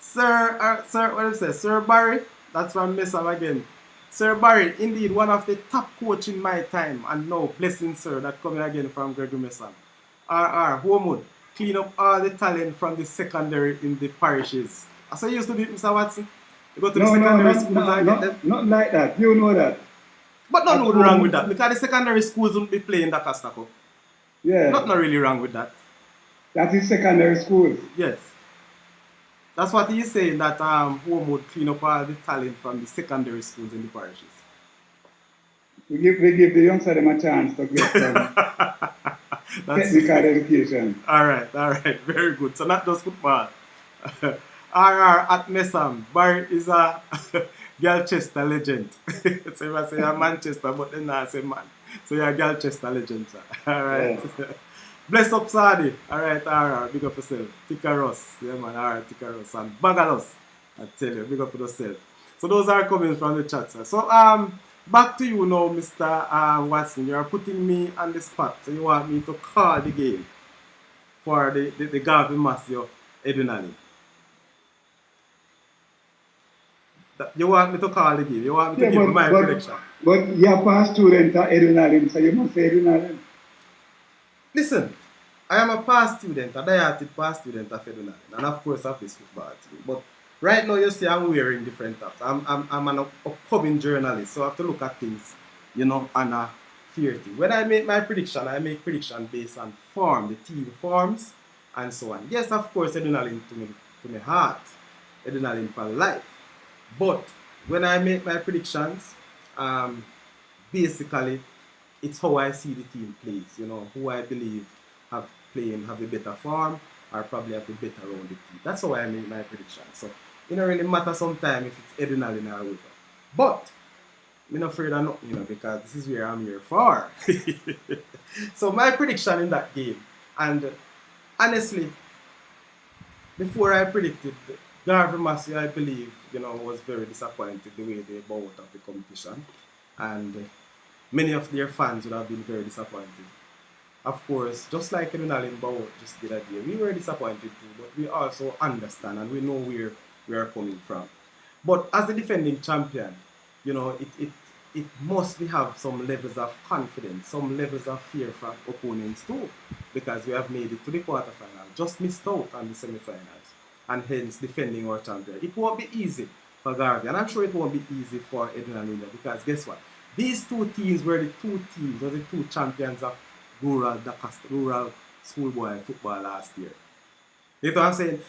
Sir, what do you say? Sir Barry, that's why I miss him again. Sir Barry, indeed one of the top coach in my time, and now blessing sir that coming again from Gregory Messam. Homewood, clean up all the talent from the secondary in the parishes. As I used to do, Mr. Watson. You go to the secondary schools and get them. Not like that. You know that. But nothing wrong with that, because the secondary schools won't be playing the Costa Cup. Yeah. Nothing really wrong with that. That is secondary schools. Yes. That's what he's saying, that Homewood clean up all the talent from the secondary schools in the parishes. We give the youngsters them a chance to get some technical education. Alright, very good. So not just football. RR at Messam, Barry is a Galchester legend. So if I say I'm Manchester, but then I say man. So you're a Galchester legend, sir. Alright. Yeah. Bless up Sadi. Alright, RR, big up yourself. Tikaros. Yeah man, alright, Tikaros. And Bagalos. I tell you, big up yourself. So those are coming from the chat, sir. So back to you now, Mr. Watson. You are putting me on the spot. So you want me to call the game for the Garvey Massio Edunali. You want me to call the game? You want me to give my prediction? But you're past student at Edunali, so you must say Edunali. Listen, I am a past student, a dietic past student of Edunali, and of course of this football team. But right now, you see, I'm wearing different tops. I'm an upcoming journalist, so I have to look at things, on a fair thing. When I make my prediction, I make prediction based on form, the team forms, and so on. Yes, of course, Edunali to my heart, Edunali for life. But when I make my predictions, basically, it's how I see the team plays. Who I believe have a better form or probably have a better rounded team. That's how I make my predictions. So it don't really matter sometimes if it's Edunali or whatever. But I'm not afraid of nothing, because this is where I'm here for. So my prediction in that game, and honestly, before I predicted Garvey Massey, I believe, was very disappointed the way they bowed out of the competition. And many of their fans would have been very disappointed. Of course, just like Edunali Bow just did that day, we were disappointed too, but we also understand and we know where we are coming from. But as the defending champion, it must have some levels of confidence, some levels of fear from opponents too, because we have made it to the quarterfinal, just missed out on the semi-finals, and hence defending our champion. It won't be easy for Garvey, and I'm sure it won't be easy for Edunali, because guess what? These two teams were the two champions of rural schoolboy football last year. You know what I'm saying?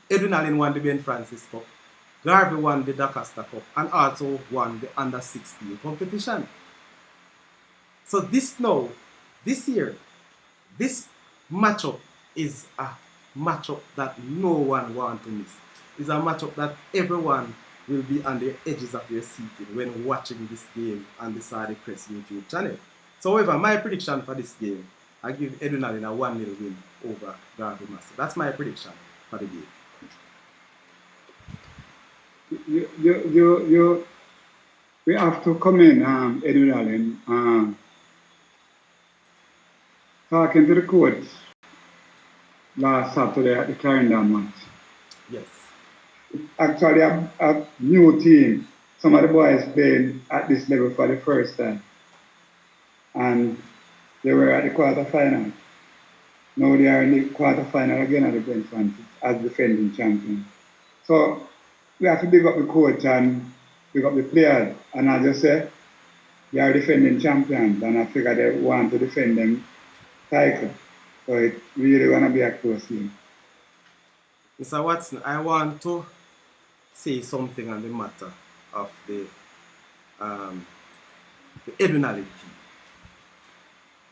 Edunali won the Ben Francis Cup, Garvey won the Dacosta Cup, and also won the under-16 competition. So this now This year, this matchup is a matchup that no one wants to miss. It's a matchup that everyone will be on the edges of their seat when watching this game on the Saudichress YouTube channel. So, however, my prediction for this game, I give Edwin Allen a 1-0 win over Garbo Master. That's my prediction for the game. We have to commend Edwin Allen. Talking to the coach last Saturday at the Clarendon match. Yes. Actually, a new team. Some of the boys playing at this level for the first time. And they were at the quarterfinal. Now they are in the quarterfinal again at the Brentford as defending champion. So we have to big up the coach and big up the players. And as I say, they are defending champions, and I figure they want to defend them title. So it's really going to be a close game. Mr. Watson, I want to say something on the matter of the Edwin Allen team.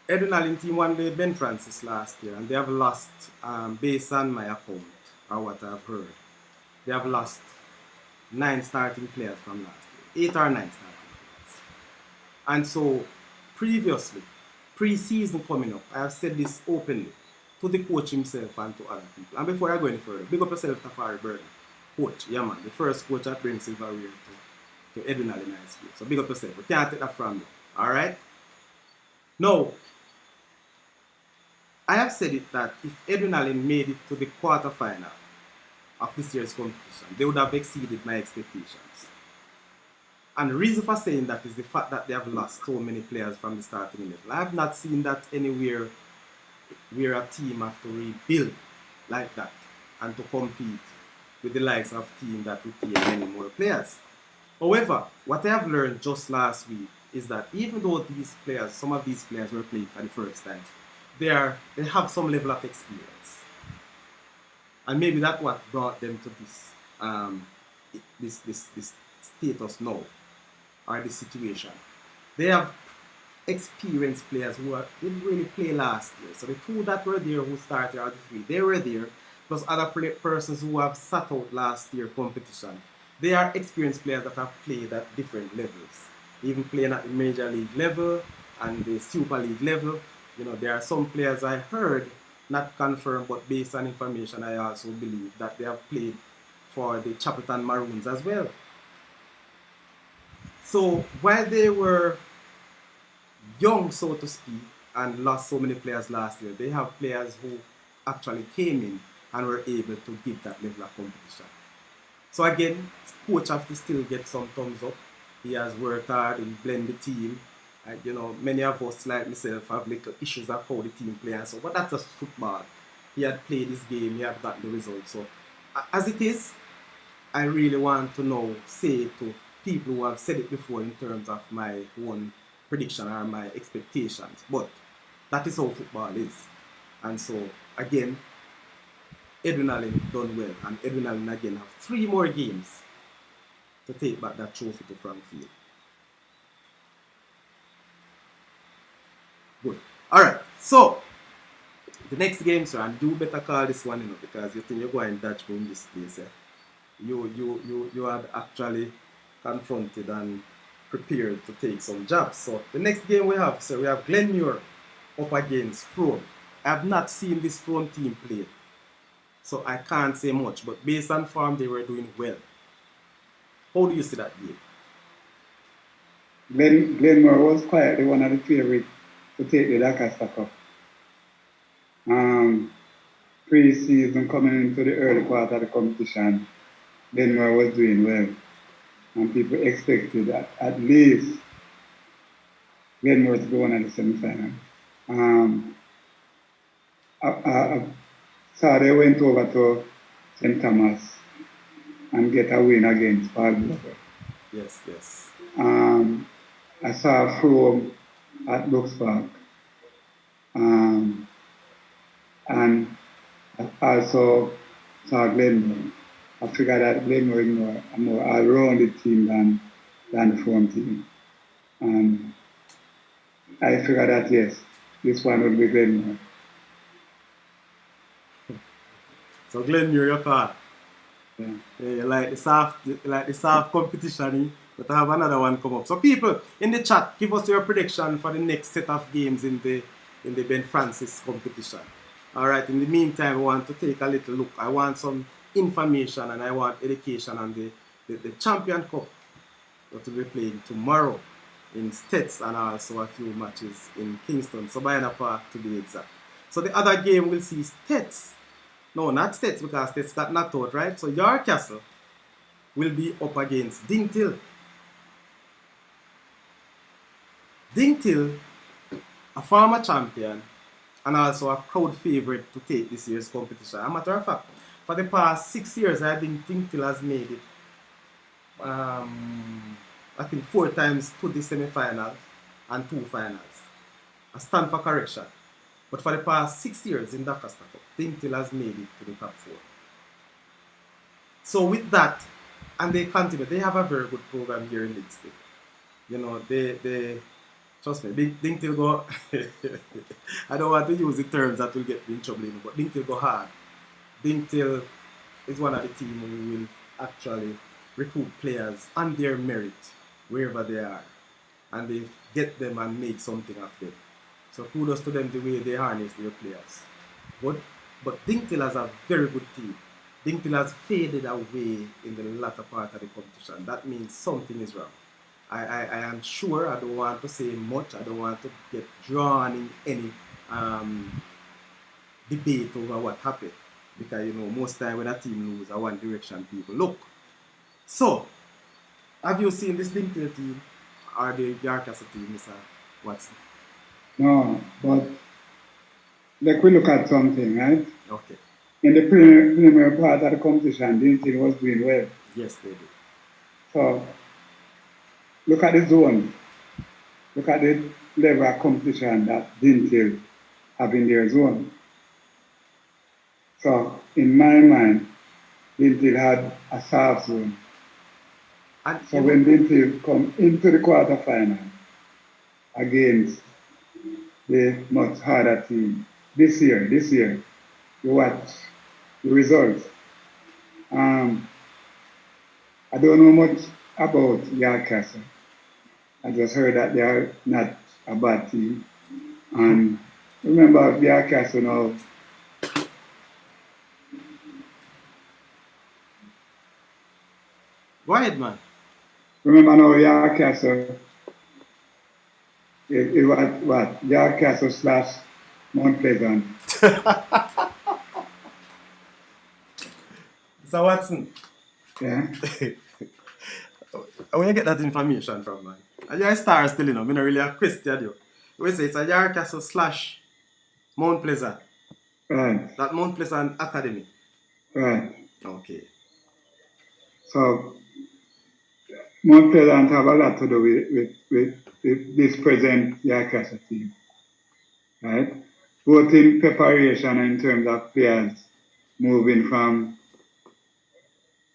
Edwin Allen team won the Ben Francis last year, and they have lost, based on my account or what I've heard, they have lost 9 starting players from last year, 8 or 9 starting players. And so, previously, pre-season coming up, I have said this openly to the coach himself and to other people. And before I go any further, big up yourself, Tafari Burden. Coach, yeah man, the first coach that brings silverware to Edwin Allen High School. So big up yourself. We can't take that from you. Alright? Now, I have said it that if Edwin Allen made it to the quarterfinal of this year's competition, they would have exceeded my expectations. And the reason for saying that is the fact that they have lost so many players from the starting level. I have not seen that anywhere where a team have to rebuild like that and to compete with the likes of teams that retain many more players. However, what I have learned just last week is that even though these players, some of these players were playing for the first time, they have some level of experience. And maybe that's what brought them to this status now, or this situation. They have experienced players who didn't really play last year. So the 2 that were there who started, or the 3, they were there, plus other persons who have sat out last year competition. They are experienced players that have played at different levels, even playing at the Major League level and the Super League level. You know, there are some players I heard, not confirmed, but based on information, I also believe that they have played for the Chapelton Maroons as well. So while they were young, so to speak, and lost so many players last year, they have players who actually came in and were able to give that level of competition. So again, coach have to still get some thumbs up. He has worked hard and blend the team. You know, many of us, like myself, have little issues of how the team plays. So, but that's just football. He had played his game, he had gotten the result. So, as it is, I really want to now say to people who have said it before in terms of my own prediction or my expectations. But that is how football is. And so, again, Edwin Allen done well. And Edwin Allen again have 3 more games to take back that trophy to Frankfield. Good. Alright, so the next game, sir, and do better call this one, because you think you're going to dodge me in this place. You are actually confronted and prepared to take some jobs. So the next game we have, sir, we have Glenmuir up against Frome. I have not seen this Frome team play, so I can't say much, but based on form, they were doing well. How do you see that game? Glenmuir was quietly one of the favorites to take the Lancaster Cup. Pre-season coming into the early part of the competition, Glenmuir was doing well. And people expected that at least Glenmuir to go on at the semi-final. So they went over to St. Thomas and get a win against Paul Glover. Yes, yes. I saw Frome at Brooks Park. And I also saw Glenmuir. I figured that Glenmuir is a more all-rounded team than the Frome team. And I figured that, yes, this one would be Glenmore. So Glenmure, you call. Yeah. Yeah, like the soft competition, but I have another one come up. So people in the chat, give us your prediction for the next set of games in the Ben Francis competition. All right. In the meantime, I want to take a little look. I want some information and I want education on the Champion Cup that will be playing tomorrow in States and also a few matches in Kingston, Sabina Park to be exact. So the other game we'll see States. No, not States because States got knocked out, right? So York Castle will be up against Dingtil. Dingtil, a former champion and also a crowd favorite to take this year's competition. As a matter of fact, for the past 6 years, I think Dingtil has made it, I think 4 times to the semi-final and 2 finals. I stand for correction. But for the past 6 years in Doncaster Cup, Dingtil has made it to the top 4. So with that, and they continue, they have a very good program here in Leeds. You know, they trust me, Dingtil go, I don't want to use the terms that will get me in trouble, but Dingtil go hard. Dingtil is one of the teams who will actually recruit players on their merit, wherever they are. And they get them and make something of them. So kudos to them the way they harness their players. But Dingtil has a very good team. Dingtil has faded away in the latter part of the competition. That means something is wrong. I am sure, I don't want to say much, I don't want to get drawn in any debate over what happened. Because, you know, most time when a team loses, one direction people look. So, have you seen this Dingtil team or the York Castle team, Mr. Watson? No, but like we look at something, right? Okay. In the preliminary part of the competition, Dingtil was doing well. Yes, they did. So look at the zone. Look at the level of competition that Dingtil have in their zone. So in my mind, Dingtil had a soft zone. And so when Dingtil come into the quarterfinal against the much harder team this year, you watch the results. I don't know much about York Castle. I just heard that they are not a bad team. And remember, York Castle now. Go ahead, man. Remember now, York Castle. It was what? York Castle / Mount Pleasant. So Watson. Yeah. Where you get that information from, man? And you're a star still, you know. I'm not really a Christian, you. We say it's a York Castle / Mount Pleasant. Right. That Mount Pleasant Academy. Right. Okay. So Mount Pleasant have a lot to do with this present York Castle team. Right? Both in preparation and in terms of players moving from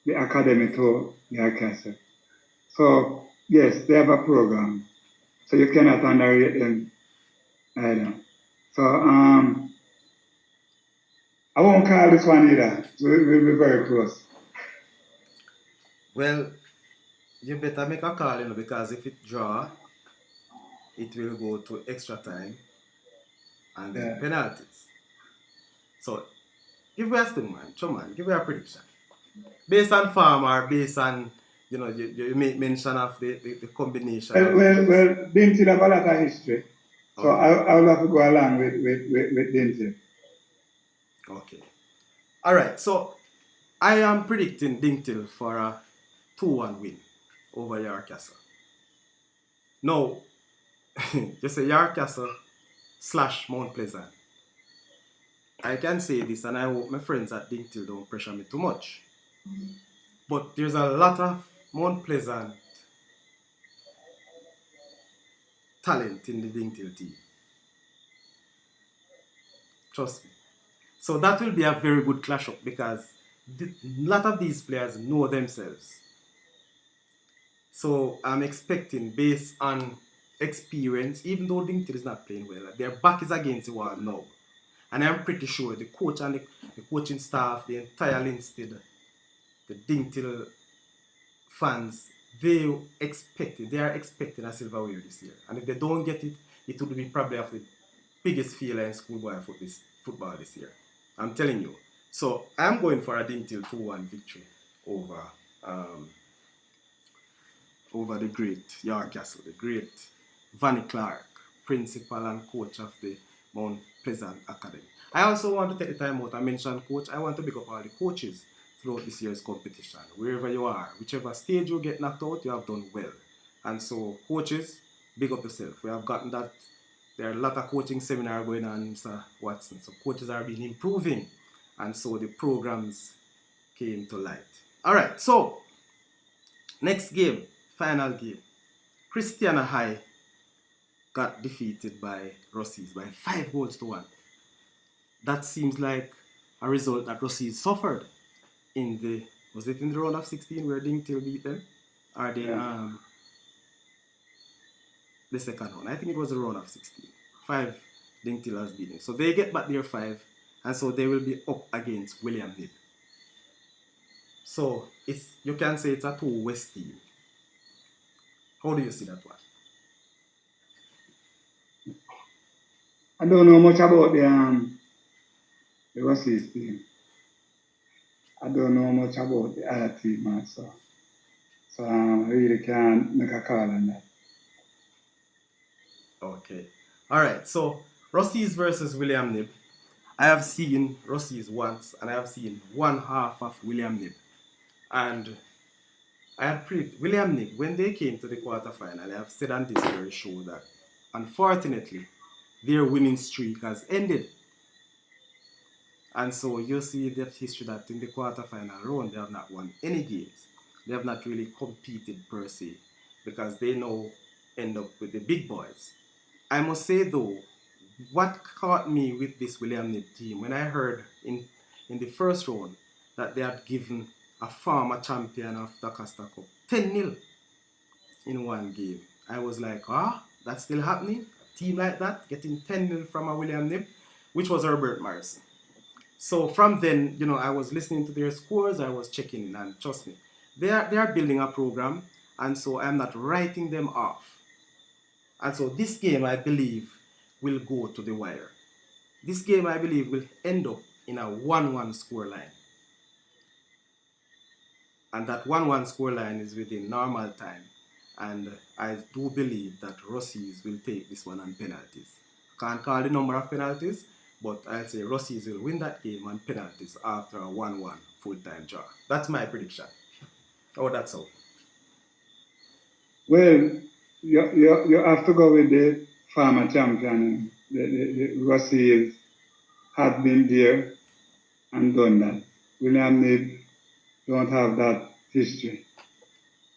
the academy to York Castle. So yes, they have a program. So you cannot underrate them either. So I won't call this one either. We'll be very close. Well, you better make a call, you know, because if it draw, it will go to extra time and then penalties. So give me a thing, man. Come on, give me a prediction. Based on farm or based on, you know, you make mention of the combination. Well, Dingtil have a lot of history. So okay. I will have to go along with Dingtil. Okay. All right. So I am predicting Dingtil for a 2-1 win over York Castle. No, just a York Castle / Mount Pleasant. I can say this, and I hope my friends at Dingtil don't pressure me too much. But there's a lot of Mount Pleasant talent in the Dingtil team. Trust me. So that will be a very good clash up because a lot of these players know themselves. So I'm expecting, based on experience, even though Dingtil is not playing well, their back is against the wall now. And I'm pretty sure the coach and the coaching staff, the entire Linstead, the Dingtil fans, they are expecting a silverware this year. And if they don't get it, it would be probably of the biggest failure in schoolboy football this year. I'm telling you. So I'm going for a Dingtil 2-1 victory over um, over the great York Castle, the great Vanny Clark, principal and coach of the Mount Pleasant Academy. I also want to take the time out and mention coach. I want to pick up all the coaches throughout this year's competition. Wherever you are, whichever stage you get knocked out, you have done well. And so coaches, big up yourself. We have gotten that. There are a lot of coaching seminars going on, Mr. Watson. So coaches are being improving. And so the programs came to light. All right, so next game, final game. Christiana High got defeated by Rossies by 5 goals to 1. That seems like a result that Rossies suffered in was it in the round of 16 where Dingtil beat them? Or the second one? I think it was the round of 16. 5 Dingtil has beaten. So they get back their 5, and so they will be up against William Nib. So you can say it's a 2 West team. How do you see that one? I don't know much about the Russies team. I don't know much about the other team also. So I really can't make a call on that. Okay. Alright, so Rossies versus William Nib. I have seen Rossies once, and I have seen one half of William Nib. And I had predicted William Nib, when they came to the quarterfinal, I have said on this very show that unfortunately their winning streak has ended. And so you see that history that in the quarterfinal round they have not won any games. They have not really competed per se because they now end up with the big boys. I must say though, what caught me with this William Nib team when I heard in the first round that they had given a former champion of the Costa Cup 10-0 in one game, I was like, that's still happening? A team like that getting 10-0 from a William Nib, which was Herbert Morrison. So from then, I was listening to their scores, I was checking, and trust me, they are building a program, and so I'm not writing them off. And so this game, I believe, will go to the wire. This game, I believe, will end up in a 1-1 scoreline. And that 1-1 scoreline is within normal time. And I do believe that Rossies will take this one on penalties. Can't call the number of penalties, but I'll say Rossies will win that game on penalties after a 1-1 full-time draw. That's my prediction. Oh, that's all. Well, you have to go with the former champion. The Rossies have been there and done that. William Nib don't have that history.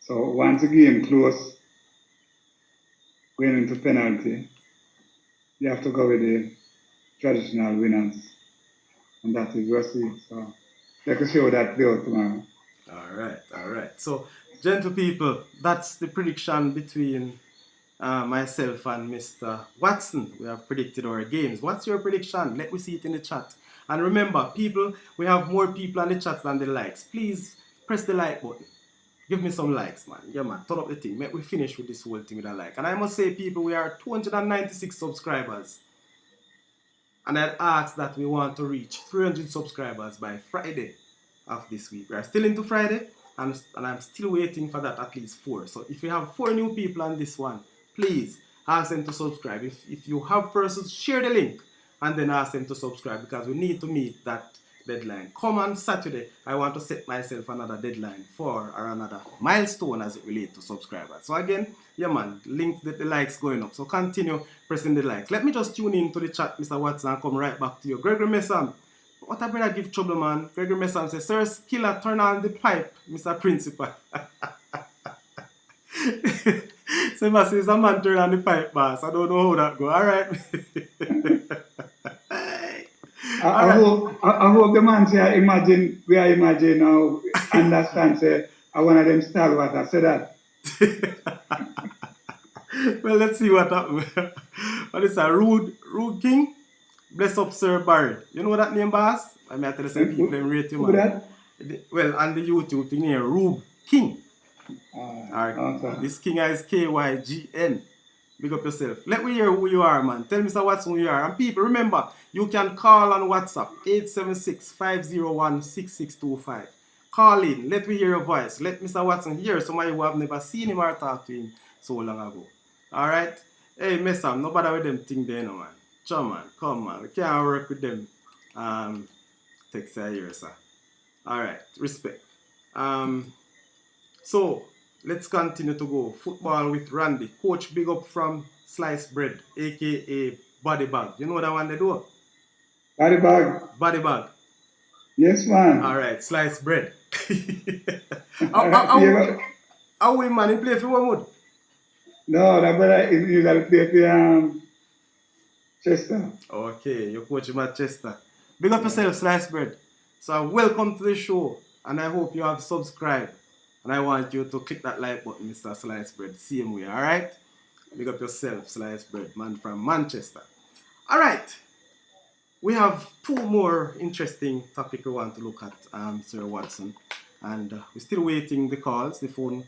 So once the game close, going into penalty, you have to go with the traditional winners, and that is Rossi. So let us show that play out tomorrow. All right. So, gentle people, that's the prediction between myself and Mr. Watson. We have predicted our games. What's your prediction? Let me see it in the chat. And remember, people, we have more people on the chat than the likes. Please press the like button. Give me some likes, man. Yeah, man. Turn up the thing. Make we finish with this whole thing with a like. And I must say, people, we are 296 subscribers. And I'd ask that we want to reach 300 subscribers by Friday of this week. We are still into Friday, and I'm still waiting for that at least 4. So if you have 4 new people on this one, please ask them to subscribe. If you have persons, share the link and then ask them to subscribe because we need to meet that deadline. Come on Saturday, I want to set myself another deadline or another milestone as it relates to subscribers. So again, yeah man, link the likes going up. So continue pressing the likes. Let me just tune in to the chat, Mr. Watson, and come right back to you. Gregory Messam, what a brother give trouble, man. Gregory Messam says, Sir Skiller, turn on the pipe, Mr. Principal. Sema says, a man turn on the pipe, boss. I don't know how that go. All right. I hope the man say, we are imagine now, understand, say, I one of them stalwart, I say that. Well, let's see what happens. What is a rude king? Bless up Sir Barry. You know that name, boss? I mean, I tell you, say And people them rate you, who man. that? Well, on the YouTube thing here, Rube King. Alright. Okay. This king is KYGN. Big up yourself. Let me hear who you are, man. Tell me, Sir Watson, who you are. And people, remember, you can call on WhatsApp 876-501-6625. Call in. Let me hear your voice. Let Mr. Watson hear somebody who have never seen him or talked to him so long ago. Alright? Hey, Messam, no bother with them thing there, no, man. Come man. Come, man. We can't work with them. Text here, sir. Alright. Respect. Um, so let's continue to go. Football with Randy. Coach big up from Sliced Bread, aka Body Bag. You know that one they do? Body bag. Body Bag. Yes, man. Alright, Sliced Bread. All right, you know, How we man he play for Wormwood? no, that brother is usually play for Chester. Okay, your coach Manchester. Big up Yeah. yourself, Sliced Bread. So welcome to the show, and I hope you have subscribed. And I want you to click that like button, Mr. Sliced Bread. Same way, alright? Big up yourself, Sliced Bread, man from Manchester. Alright, we have two more interesting topics we want to look at, Sir Watson. And we're still waiting the calls. The phone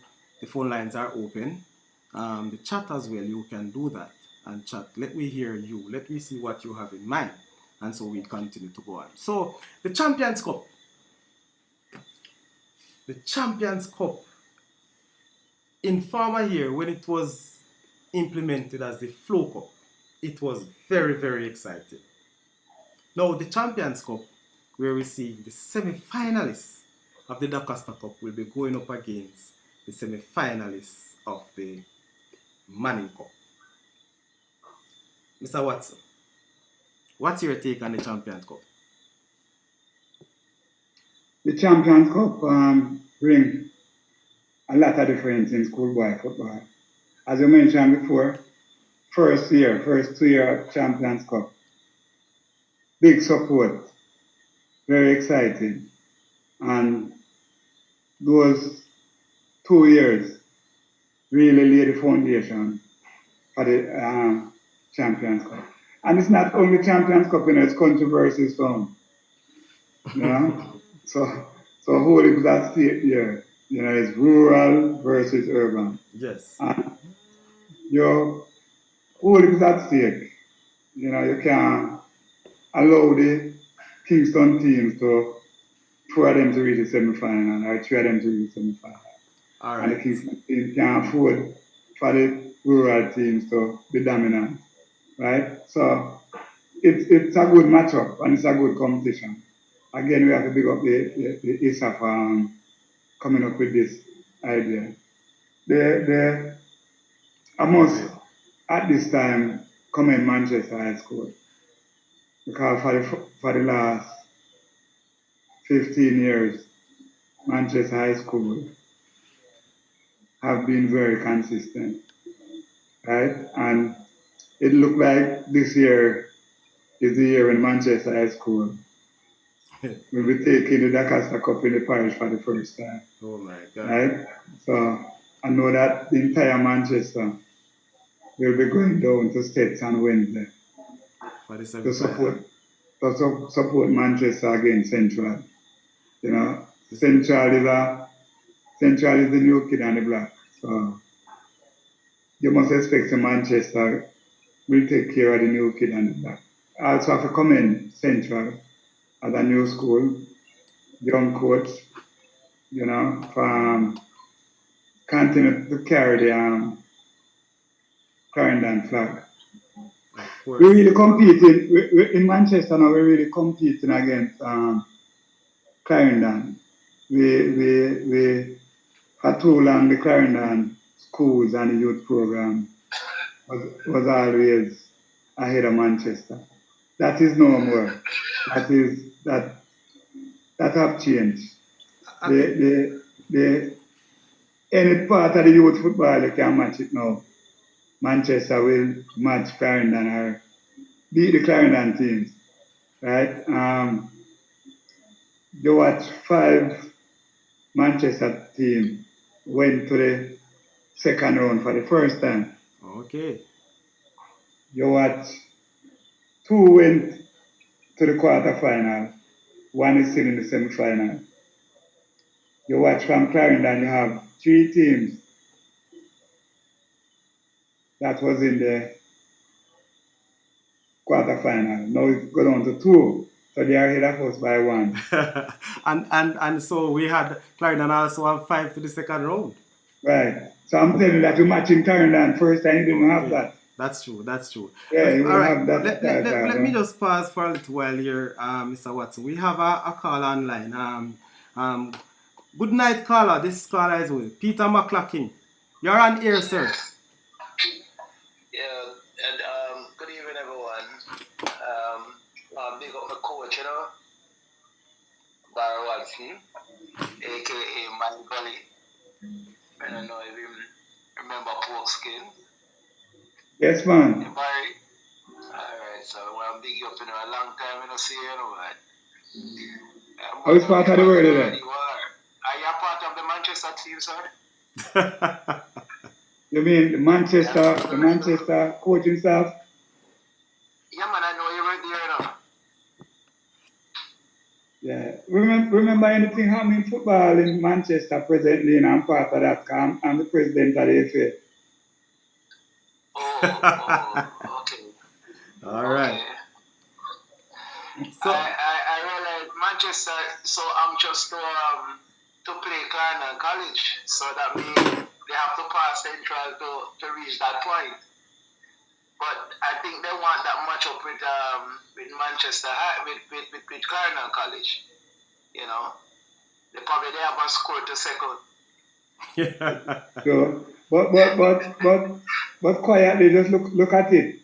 lines are open. The chat as well, you can do that and chat. Let me hear you. Let me see what you have in mind. And so we continue to go on. So the Champions Cup. The Champions Cup in former year when it was implemented as the Flow Cup, it was very, very exciting. Now the Champions Cup, where we see the semi-finalists of the DaCosta Cup will be going up against the semi-finalists of the Manning Cup. Mr. Watson, what's your take on the Champions Cup? The Champions Cup bring a lot of difference in schoolboy football. As you mentioned before, first 2 year Champions Cup, big support, very exciting. And those 2 years really lay the foundation for the Champions Cup. And it's not only Champions Cup, it's controversies from, you know. So whole is that state here, it's rural versus urban. Yes. And your whole is at stake. You can allow the Kingston teams to for them to reach the semi-final or three of them to reach the semi-final. All And the right. Kingston team can afford for the rural teams to be dominant, right? So it's a good matchup and it's a good competition. Again, we have to big up the ISAF coming up with this idea. I must at this time commend Manchester High School because for the last 15 years, Manchester High School have been very consistent, right? And it looked like this year is the year when Manchester High School will be taking the Dakar Cup in the parish for the first time. Oh my God. Right? So I know that the entire Manchester will be going down to States on Wednesday to support Manchester against Central. Central is the new kid on the block. So you must expect Manchester will take care of the new kid on the block. I also have to commend Central as a new school, young coach, for continue to carry the Clarendon flag. We really competing in Manchester now. We're really competing against Clarendon. We for too long the Clarendon schools and the youth program was always ahead of Manchester. That is no more. That have changed. The any part of the youth football you can match it now. Manchester will match Clarendon or beat the Clarendon teams, right? You watch 5 Manchester team went to the second round for the first time. Okay. You watch two went to the quarterfinal, one is still in the semi-final. You watch from Clarendon, you have three teams that was in the quarterfinal. Now it's gone on to two, so they are ahead of us by one. and so we had Clarendon also have 5 to the second round. Right. So I'm telling you that you match in Clarendon first and you didn't have Okay. that. That's true. That's true. Yeah, you All will right. have that Let me title. just pause for a little while here, Mr. Watson. We have a call online. Good night, caller. This caller is with Peter McClacking. You're on air, sir. Yeah, and good evening, everyone. Big up my coach, Barry Watson, aka My Gully. I don't know if you remember pork skin. Yes, man. Yeah, Barry. Alright, so I want to big you up a long time, see you, man. How is part of the world today? Are you part of the Manchester team, sir? You mean the Manchester coaching staff? Yeah, man, I know you were there, Yeah. Remember anything happening in football in Manchester presently, and I'm part of that. I'm the president of the FA. Okay. All right. Okay. So I realize Manchester so anxious to play Clarendon College, so that means they have to pass Central to reach that point. But I think they want that matchup with Manchester High with Clarendon College. You know, they have a score to second. So, but quietly, just look at it.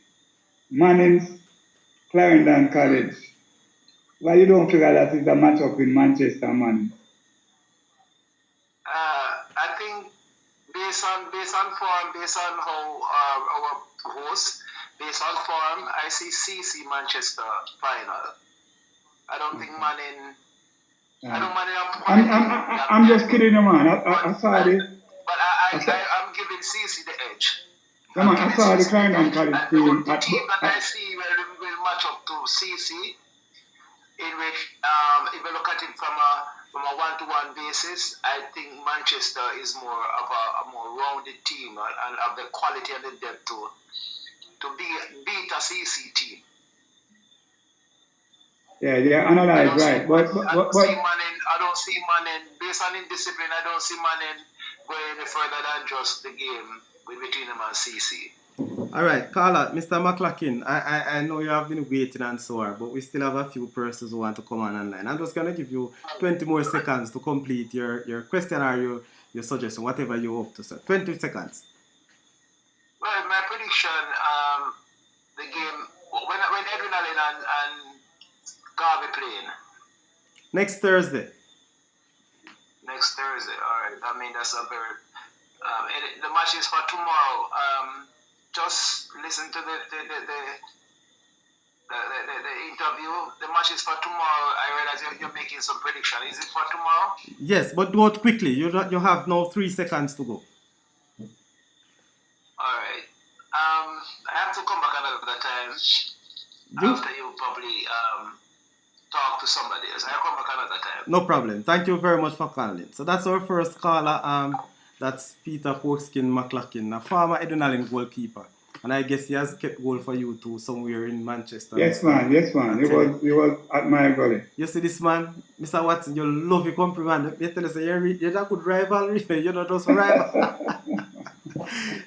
Manning's Clarendon College. Why you don't figure that is a matchup in Manchester, man? I think based on form, based on how our host, based on form, I see CC Manchester final. I don't think Manning. I don't Manning. I'm just kidding, you, man. I saw it. But I'm giving CC the edge. No, man, I saw the Clarendon College team. The team that I see will match up to CC, in which if you look at it from a one-to-one basis, I think Manchester is more of a more rounded team and have the quality and the depth to beat a CC team. Yeah, they analyze right, I don't see Manning based on indiscipline. I don't see Manning going any further than just the game between them and CC. all right, caller, Mr. McClackin. I know you have been waiting and so on, but we still have a few persons who want to come on online. I'm just gonna give you 20 more seconds to complete your question or your suggestion, whatever you hope to say. 20 seconds. Well, my prediction, the game when Edwin Allen and Garvey playing. Next Thursday. Next Thursday, all right. I mean that's a very. The match is for tomorrow. Just listen to the interview. The match is for tomorrow. I realize you're making some prediction. Is it for tomorrow? Yes, but do it quickly. You have now 3 seconds to go. All right. I have to come back another time. After you probably talk to somebody else. I'll come back another time. No problem. Thank you very much for calling. So that's our first caller. That's Peter Porkskin McClackin, a former Edwin Allen goalkeeper. And I guess he has kept goal for you too somewhere in Manchester. Yes, man. He was at My Gully. You see this man, Mr. Watson, you love your compliment. You tell us you're a good rivalry, you're not just a rival.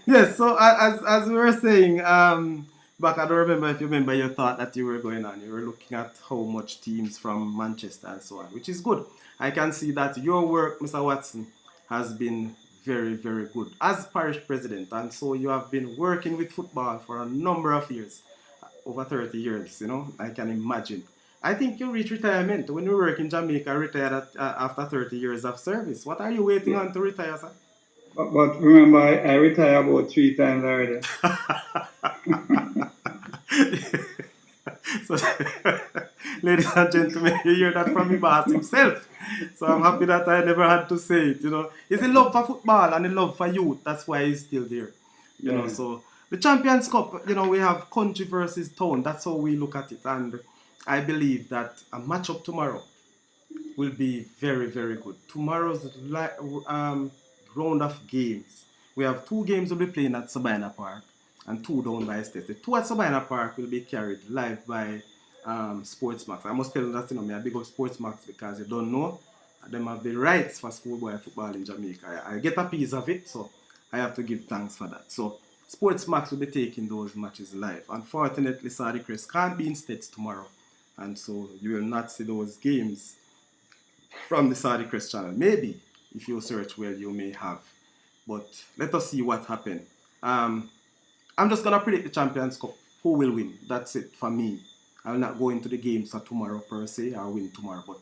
Yes, so as we were saying, back, I don't remember if you remember your thought that you were going on. You were looking at how much teams from Manchester and so on, which is good. I can see that your work, Mr. Watson, has been very, very good as parish president. And so you have been working with football for a number of years, over 30 years, I can imagine. I think you reach retirement. When you work in Jamaica, retired after 30 years of service. What are you waiting on to retire, sir? But remember, I retired about 3 times already. So, ladies and gentlemen, you hear that from the boss himself. So I'm happy that I never had to say it. It's the love for football and the love for youth. That's why he's still there. So The Champions Cup, we have country versus town. That's how we look at it. And I believe that a matchup tomorrow will be very, very good. Tomorrow's round of games. We have 2 games we'll be playing at Sabina Park and 2 down by State. The 2 at Sabina Park will be carried live by Sportsmax. I must tell you that, me a big up Sportsmax because you don't know. Them have the rights for schoolboy football in Jamaica. I get a piece of it, so I have to give thanks for that. So Sportsmax will be taking those matches live. Unfortunately, Saudichress can't be in States tomorrow, and so you will not see those games from the Saudichress channel. Maybe if you search well, you may have. But let us see what happens. I'm just gonna predict the Champions Cup. Who will win? That's it for me. I will not go into the games for tomorrow per se. I'll win tomorrow, but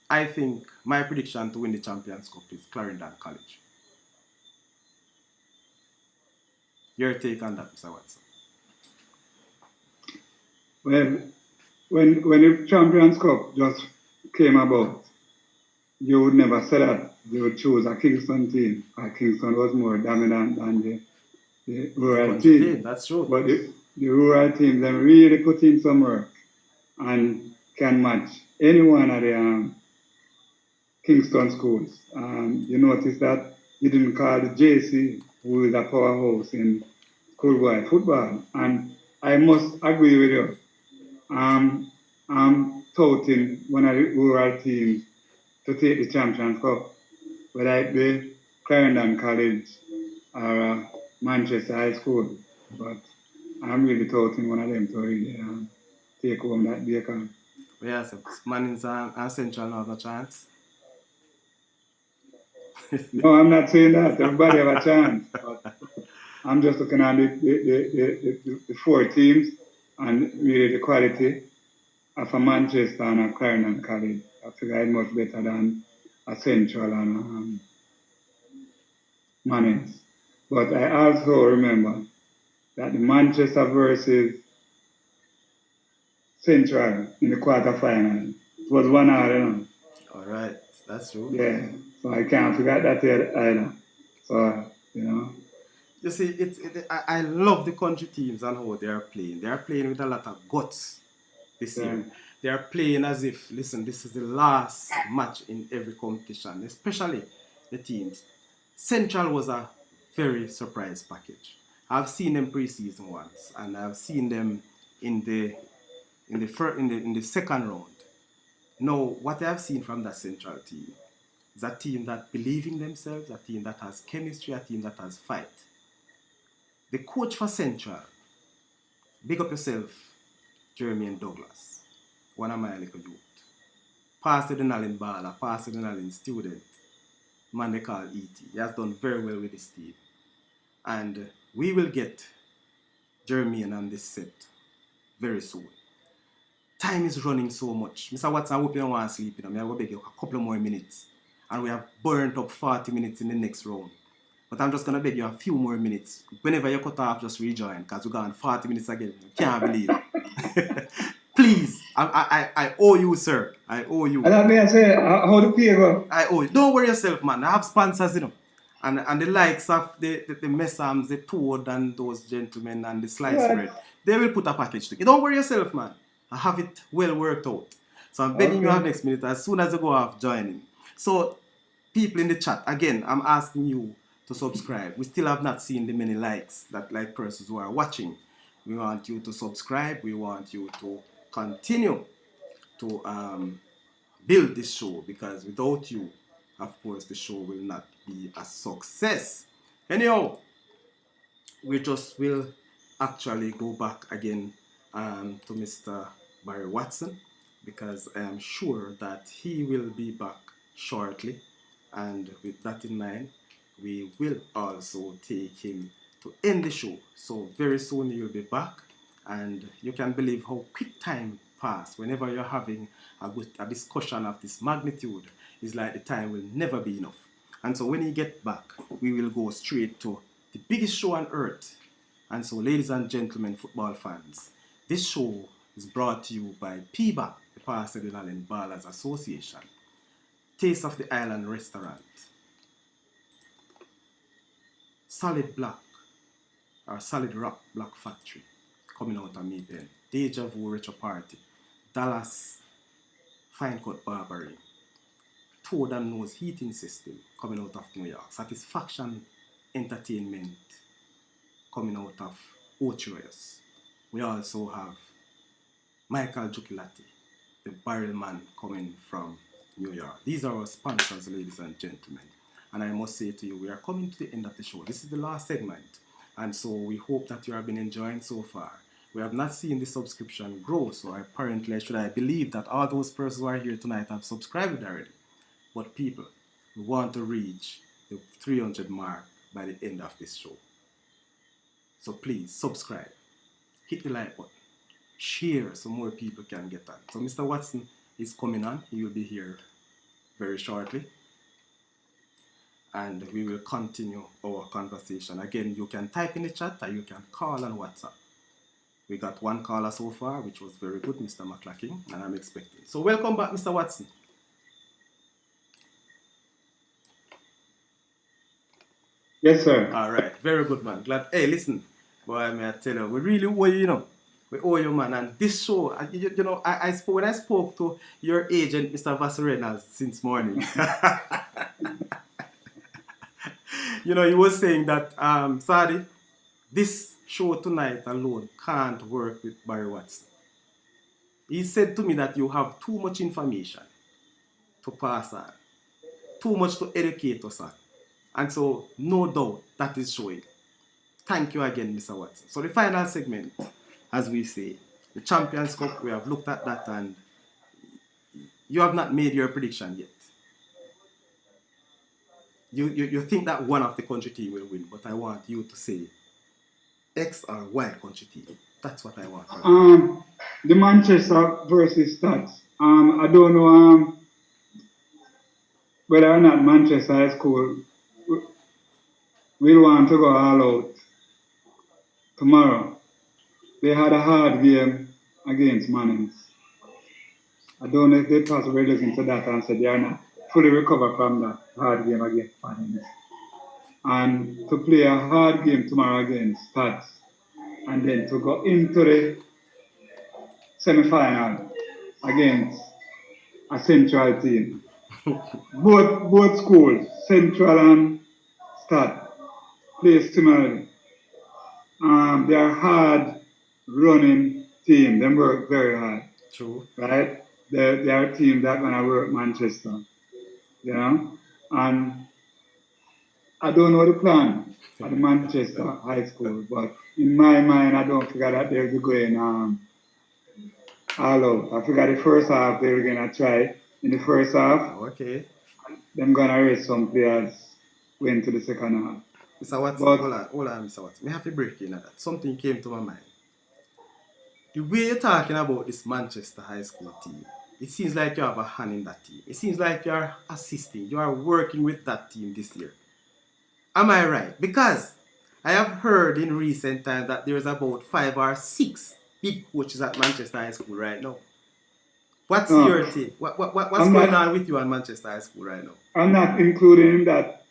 I think my prediction to win the Champions Cup is Clarendon College. Your take on that, Mr. Watson? Well, when the Champions Cup just came about, you would never say that you would choose a Kingston team. Kingston was more dominant than the rural team. That's true. But the rural team, they really put in some work and can match any one of the Kingston schools. You notice that you didn't call the JC, who is a powerhouse in schoolboy football. And I must agree with you. I'm touting one of the rural teams to take the Champions Cup, whether it be Clarendon College or Manchester High School. But I'm really touting one of them to really take home that bacon. Yes, Mannings and Central have a chance. No, I'm not saying that. Everybody have a chance. But I'm just looking at the 4 teams and really the quality of a Manchester and a Clarendon College. I figure it's much better than a Central and Mannings. But I also remember that the Manchester versus Central in the quarterfinal, it was 1-1. All right, that's true. Yeah, so I can't forget that either. So, You see, I love the country teams and how they are playing. They are playing with a lot of guts this year. They are playing as if, listen, this is the last match in every competition, especially the teams. Central was a very surprise package. I've seen them preseason once, and I've seen them in the second round. Now, what I have seen from that Central team is a team that believes in themselves, a team that has chemistry, a team that has fight. The coach for Central, big up yourself, Jeremy and Douglas, one of my little youth. Pass the Nalin baller, pass the Nalin student, man they call E.T. He has done very well with this team. And we will get Jeremy on this set very soon. Time is running so much. Mr. Watson, I hope you don't want to sleep. I'm going to beg you a couple more minutes. And we have burnt up 40 minutes in the next round. But I'm just going to beg you a few more minutes. Whenever you cut off, just rejoin. Because we're going 40 minutes again. Can't believe it. Please. I owe you, sir. I owe you. And that may I say, how do pay go? I owe you. Don't worry yourself, man. I have sponsors, And the likes of the Messams, the Toad, and those gentlemen, and the sliced bread. They will put a package together. Don't worry yourself, man. I have it well worked out. So I'm begging you at next minute as soon as you go off joining. So people in the chat, again, I'm asking you to subscribe. We still have not seen the many likes that like persons who are watching. We want you to subscribe. We want you to continue to build this show, because without you, of course, the show will not be a success. Anyhow, we just will actually go back again to Mr. Barry Watson, because I am sure that he will be back shortly, and with that in mind, we will also take him to end the show. So very soon he will be back, and you can believe how quick time passed. Whenever you're having a discussion of this magnitude, it's like the time will never be enough. And so when he gets back, we will go straight to the biggest show on earth. And so, ladies and gentlemen, football fans, this show is brought to you by Ep.5, the Pasadena Island Ballers Association, Taste of the Island Restaurant, Solid Black, or Solid Rock Black Factory coming out of Maypen, Deja Vu Retro Party, Dallas Fine Cut Barbering, Toad and Nose Heating System coming out of New York, Satisfaction Entertainment coming out of Ochoas. We also have Michael Jukilati, the barrel man coming from New York. These are our sponsors, ladies and gentlemen. And I must say to you, we are coming to the end of the show. This is the last segment. And so we hope that you have been enjoying so far. We have not seen the subscription grow, so apparently I believe that all those persons who are here tonight have subscribed already. But people, we want to reach the 300 mark by the end of this show. So please subscribe, hit the like button, share so more people can get on. So Mr. Watson is coming on. He will be here very shortly. And we will continue our conversation. Again, you can type in the chat or you can call on WhatsApp. We got one caller so far, which was very good, Mr. McClacking, and I'm expecting. So welcome back, Mr. Watson. Yes, sir. All right, very good, man. Glad. Hey, listen, boy, may I tell you, we really owe you, you know. We owe you, man. And this show, you know, when I spoke to your agent, Mr. Vassarena, since morning, you know, he was saying that, Sadi, this show tonight alone can't work with Barry Watson. He said to me that you have too much information to pass on, too much to educate us on. And so, no doubt, that is showing. Thank you again, Mr. Watson. So the final segment, as we say, the Champions Cup, we have looked at that and you have not made your prediction yet. You think that one of the country team will win, but I want you to say X or Y country team. That's what I want. The Manchester versus Stats. I don't know whether or not Manchester High School will want to go all out tomorrow. They had a hard game against Mannings. I don't know if they possibly look into that and said they are not fully recovered from that hard game against Mannings. And to play a hard game tomorrow against Stats and then to go into the semi-final against a Central team. both schools, Central and Stat, play similarly. They are hard running team. They work very hard. True. Right? They are a team that gonna work Manchester. You know? And I don't know the plan at the Manchester High School, but in my mind I don't figure that they're going all out. I figure the first half they were gonna try. In the first half, okay, them gonna raise some players went to the second half. Mr. Watson, hold on, Mr. Watson. I have to break in at that. Something came to my mind. The way you're talking about this Manchester High School team, it seems like you have a hand in that team. It seems like you are assisting, you are working with that team this year. Am I right? Because I have heard in recent times that there's about 5 or 6 big coaches at Manchester High School right now. What's your take? What's going on with you at Manchester High School right now? I'm not including that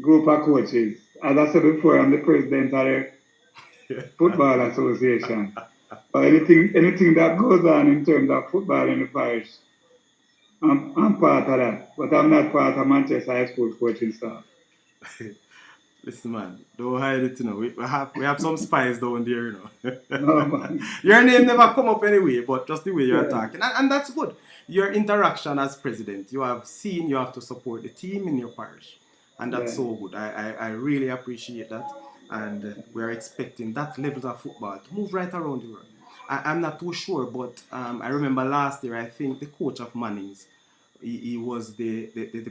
group of coaches. As I said before, I'm the president of the Football Association. But anything that goes on in terms of football in the parish, I'm part of that. But I'm not part of Manchester High School coaching staff. Listen, man, don't hide it, you know. We have some spies down there, you know. No, man. Your name never come up anyway, but just the way you're talking. And that's good. Your interaction as president, you have seen you have to support the team in your parish. And that's so good. I really appreciate that. And we're expecting that level of football to move right around the world. I'm not too sure, but I remember last year, I think the coach of Mannings, he was the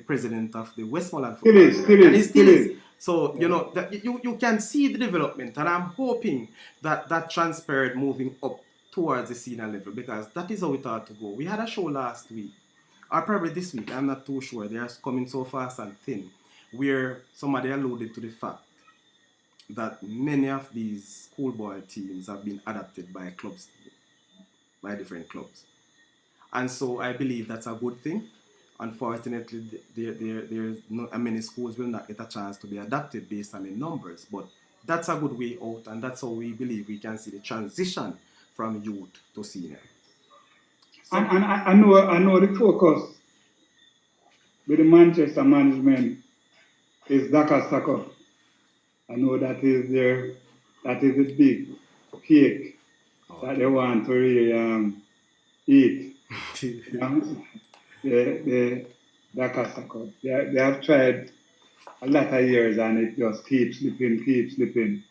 president of the Westmoreland football. Still is. So, you know, you can see the development, and I'm hoping that transpired moving up towards the senior level, because that is how it ought to go. We had a show last week, or probably this week, I'm not too sure, they are coming so fast and thin, where somebody alluded to the fact that many of these schoolboy teams have been adapted by clubs, by different clubs. And so I believe that's a good thing. Unfortunately, many schools will not get a chance to be adapted based on the numbers, but that's a good way out, and that's how we believe we can see the transition from youth to senior. And, So, and I know the focus with the Manchester management is Daka Saka. I know that is a big cake that they want to really eat. You know? The Daka Saka. They have tried a lot of years and it just keeps slipping.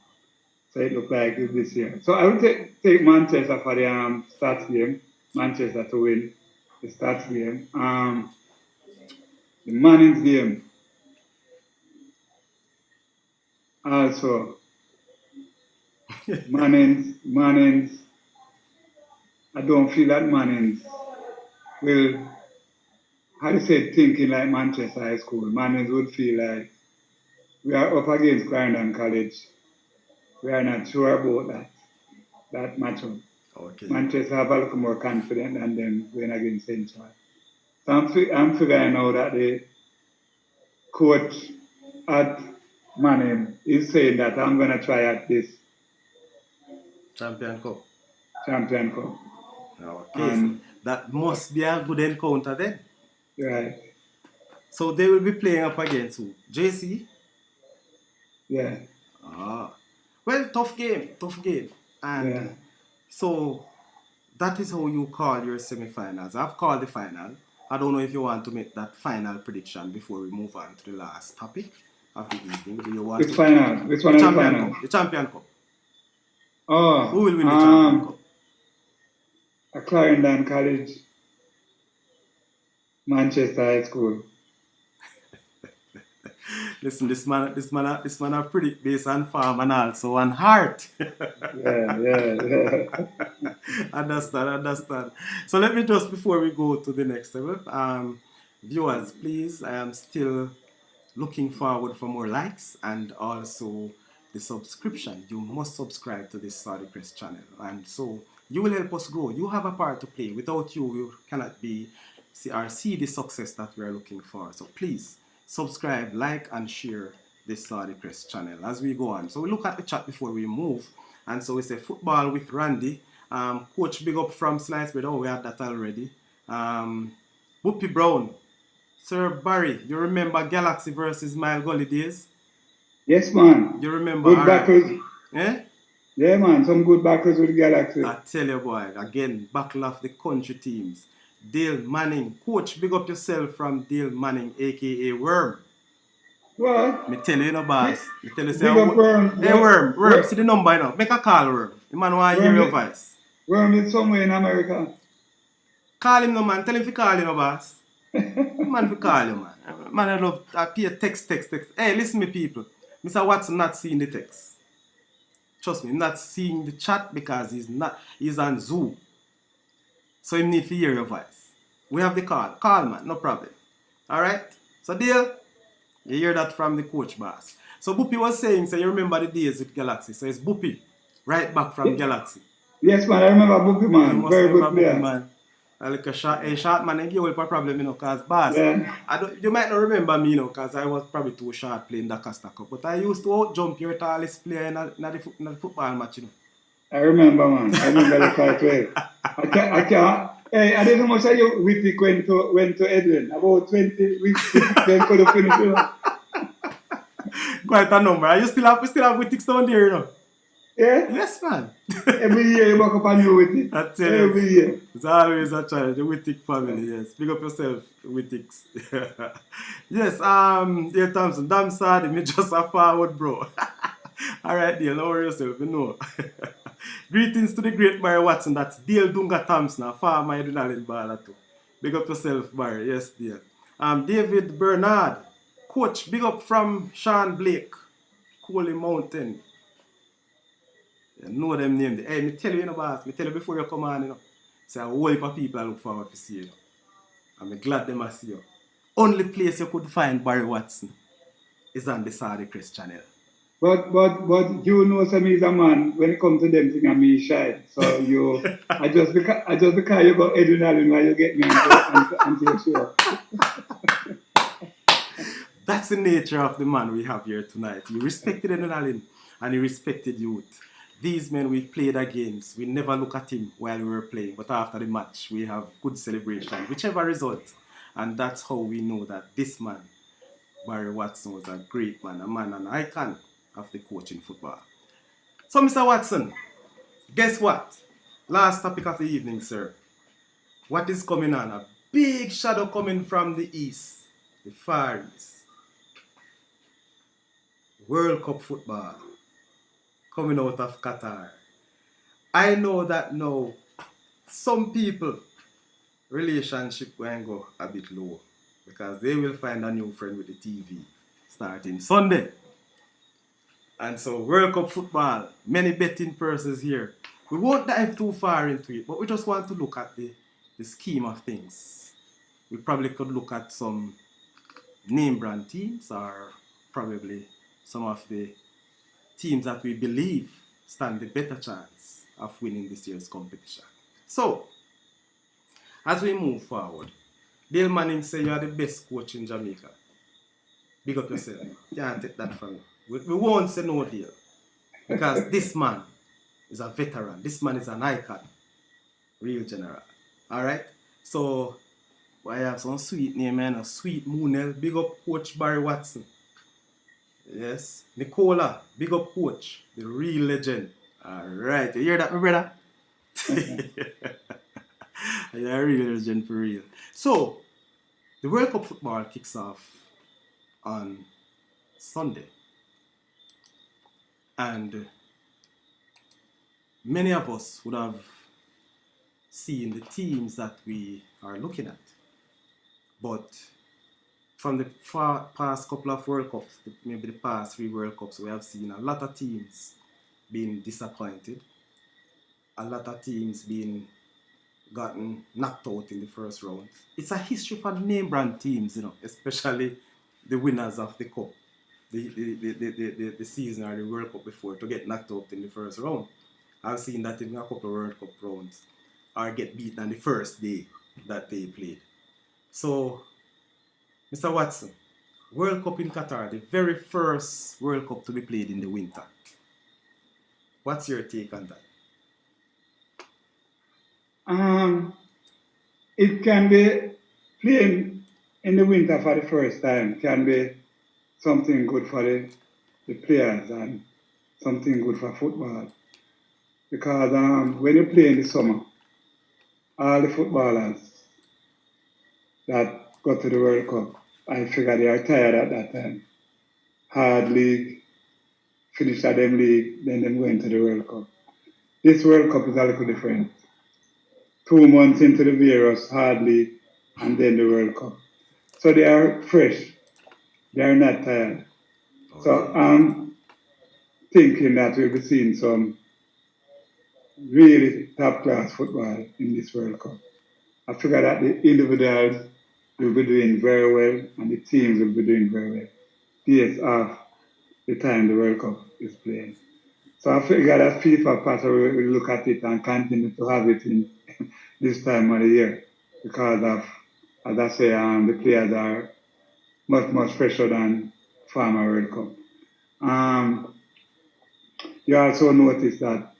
So it looks like it's this year. So I would take Manchester for the stats game. Manchester to win the stats game. The Manning's game also. Manning's. I don't feel that Manning's will, how do you say, thinking like Manchester High School. Manning's would feel like we are up against Clarendon College. We are not sure about that matchup. okay. Manchester have a little more confident than them going against St. Charles. So I'm figuring now that the coach at Manning is saying that I'm going to try at this Champion Cup. Champion Cup. Okay, so that must be a good encounter then. Right. So they will be playing up against who? JC? Yeah. Well, tough game. And Yeah. so that is how you call your semi-finals. I've called the final. I don't know if you want to make that final prediction before we move on to the last topic of the evening. Do you want Which final? Which one the is the Champion final? Cup. The Champion Cup. Oh. Who will win the Champion Cup? A Clarendon College, Manchester High School. Listen, this man are predict based on form and also on heart. Yeah. Understand. So let me just, before we go to the next level, viewers, please, I am still looking forward for more likes and also the subscription. You must subscribe to this Saudichress channel, and so you will help us grow. You have a part to play. Without you, we cannot see the success that we are looking for. So please subscribe, like, and share this Saudichress channel as we go on. So we look at the chat before we move, and so we say football with Randy. Coach big up from Slicebread. Oh, we had that already. Whoopi Brown. Sir Barry, you remember Galaxy versus Mile Gully days? Yes, man. You remember? Good battles. Eh? Yeah, man. Some good battles with Galaxy. I tell you, boy. Again, battle of the country teams. Dale Manning. Coach, big up yourself from Dale Manning, a.k.a. Worm. What? Me tell you, boss. Me tell you, say, big up Worm. Hey, Worm, see the number, you know. Make a call, Worm. The man want to hear your voice. Worm is somewhere in America. Call him, no, man. Tell him to call you, boss. Man, to call you, man. Man, I love appear text. Hey, listen me, people. Mr. Watson not seeing the text. Trust me, not seeing the chat because he's on Zoom. So he need to hear your voice. We have the call. Call, man, no problem. Alright? So deal. You hear that from the coach, boss. So Buppy was saying, so you remember the days with Galaxy. So it's Buppy, right back from Galaxy. Yes, man, I remember Buppy, man. You very good player. Buppy, man. Like a short man, and give up a problem, you know, because boss, you might not remember me, you know, because I was probably too short playing the Costa Cup, but I used to out jump your tallest player in the football match, you know. I remember, man. I remember the fight well. I can't. Hey, I didn't know much of you Whittick went to Edwin. About 20 weeks, then could have finished, you know. Quite a number. You still have Whittick down there, you know. Yeah? Yes, man. Every year you walk up and you Whittick. I tell you. Every year. It's always a challenge. The Whittick family, yes. Big up yourself, Whitticks. Yes, dear Thompson, damn sad, me just a forward, bro. Alright, dear, lower yourself, you know. Greetings to the great Barry Watson, that's Dale Dunga Thompson, a farmer adrenaline baller too. Big up yourself, Barry, yes, dear. David Bernard, coach, big up from Sean Blake, Coley Mountain. You know them names. Hey, me tell you, boss. Me tell you before you come on, you know. Say a whole heap of people I look forward to see you. I'm glad them I see you. Only place you could find Barry Watson is on the Saudichress channel. But you know some is a man when it comes to them thing, me shy. So you I just because you got adrenaline while you get me until you're sure. That's the nature of the man we have here tonight. You respected adrenaline. and he respected youth. These men, we played against. We never look at him while we were playing, but after the match, we have good celebration, whichever result. And that's how we know that this man, Barry Watson, was a great man, a man, an icon of the coaching football. So, Mr. Watson, guess what? Last topic of the evening, sir. What is coming on? A big shadow coming from the east, the far east. World Cup football coming out of Qatar. I know that now some people relationship going to go a bit low because they will find a new friend with the TV starting Sunday. And so World Cup football, many betting purses here. We won't dive too far into it, but we just want to look at the scheme of things. We probably could look at some name brand teams or probably some of the teams that we believe stand the better chance of winning this year's competition. So, as we move forward, Dale Manning say you are the best coach in Jamaica. Big up yourself. Can't take that from you. We won't say no deal. Because this man is a veteran. This man is an icon. Real general. Alright? So, I have some sweet name and a sweet Moonell. Big up Coach Barry Watson. Yes. Nicola. Big up Coach. The real legend. Alright. You hear that, my brother? You're a real legend for real. So, the World Cup football kicks off on Sunday. And many of us would have seen the teams that we are looking at. But from the past couple of World Cups, maybe the past 3 World Cups, we have seen a lot of teams being disappointed. A lot of teams being gotten knocked out in the first round. It's a history for name brand teams, especially the winners of the cup, the season or the World Cup before, to get knocked out in the first round. I've seen that in a couple of World Cup rounds or get beaten on the first day that they played. So, Mr. Watson, World Cup in Qatar, the very first World Cup to be played in the winter. What's your take on that? It can be playing in the winter for the first time can be something good for the players and something good for football. Because when you play in the summer, all the footballers that go to the World Cup, I figure they are tired at that time. Hard league, finish at them league, then them go into the World Cup. This World Cup is a little different. 2 months into the virus, hard league, and then the World Cup. So they are fresh. They are not tired. Okay. So I'm thinking that we'll be seeing some really top class football in this World Cup. I figure that the individuals will be doing very well and the teams will be doing very well. Years off the time the World Cup is playing. So I figure that FIFA Pattern will look at it and continue to have it in this time of the year because of, as I say, the players are much, much fresher than former World Cup. You also notice that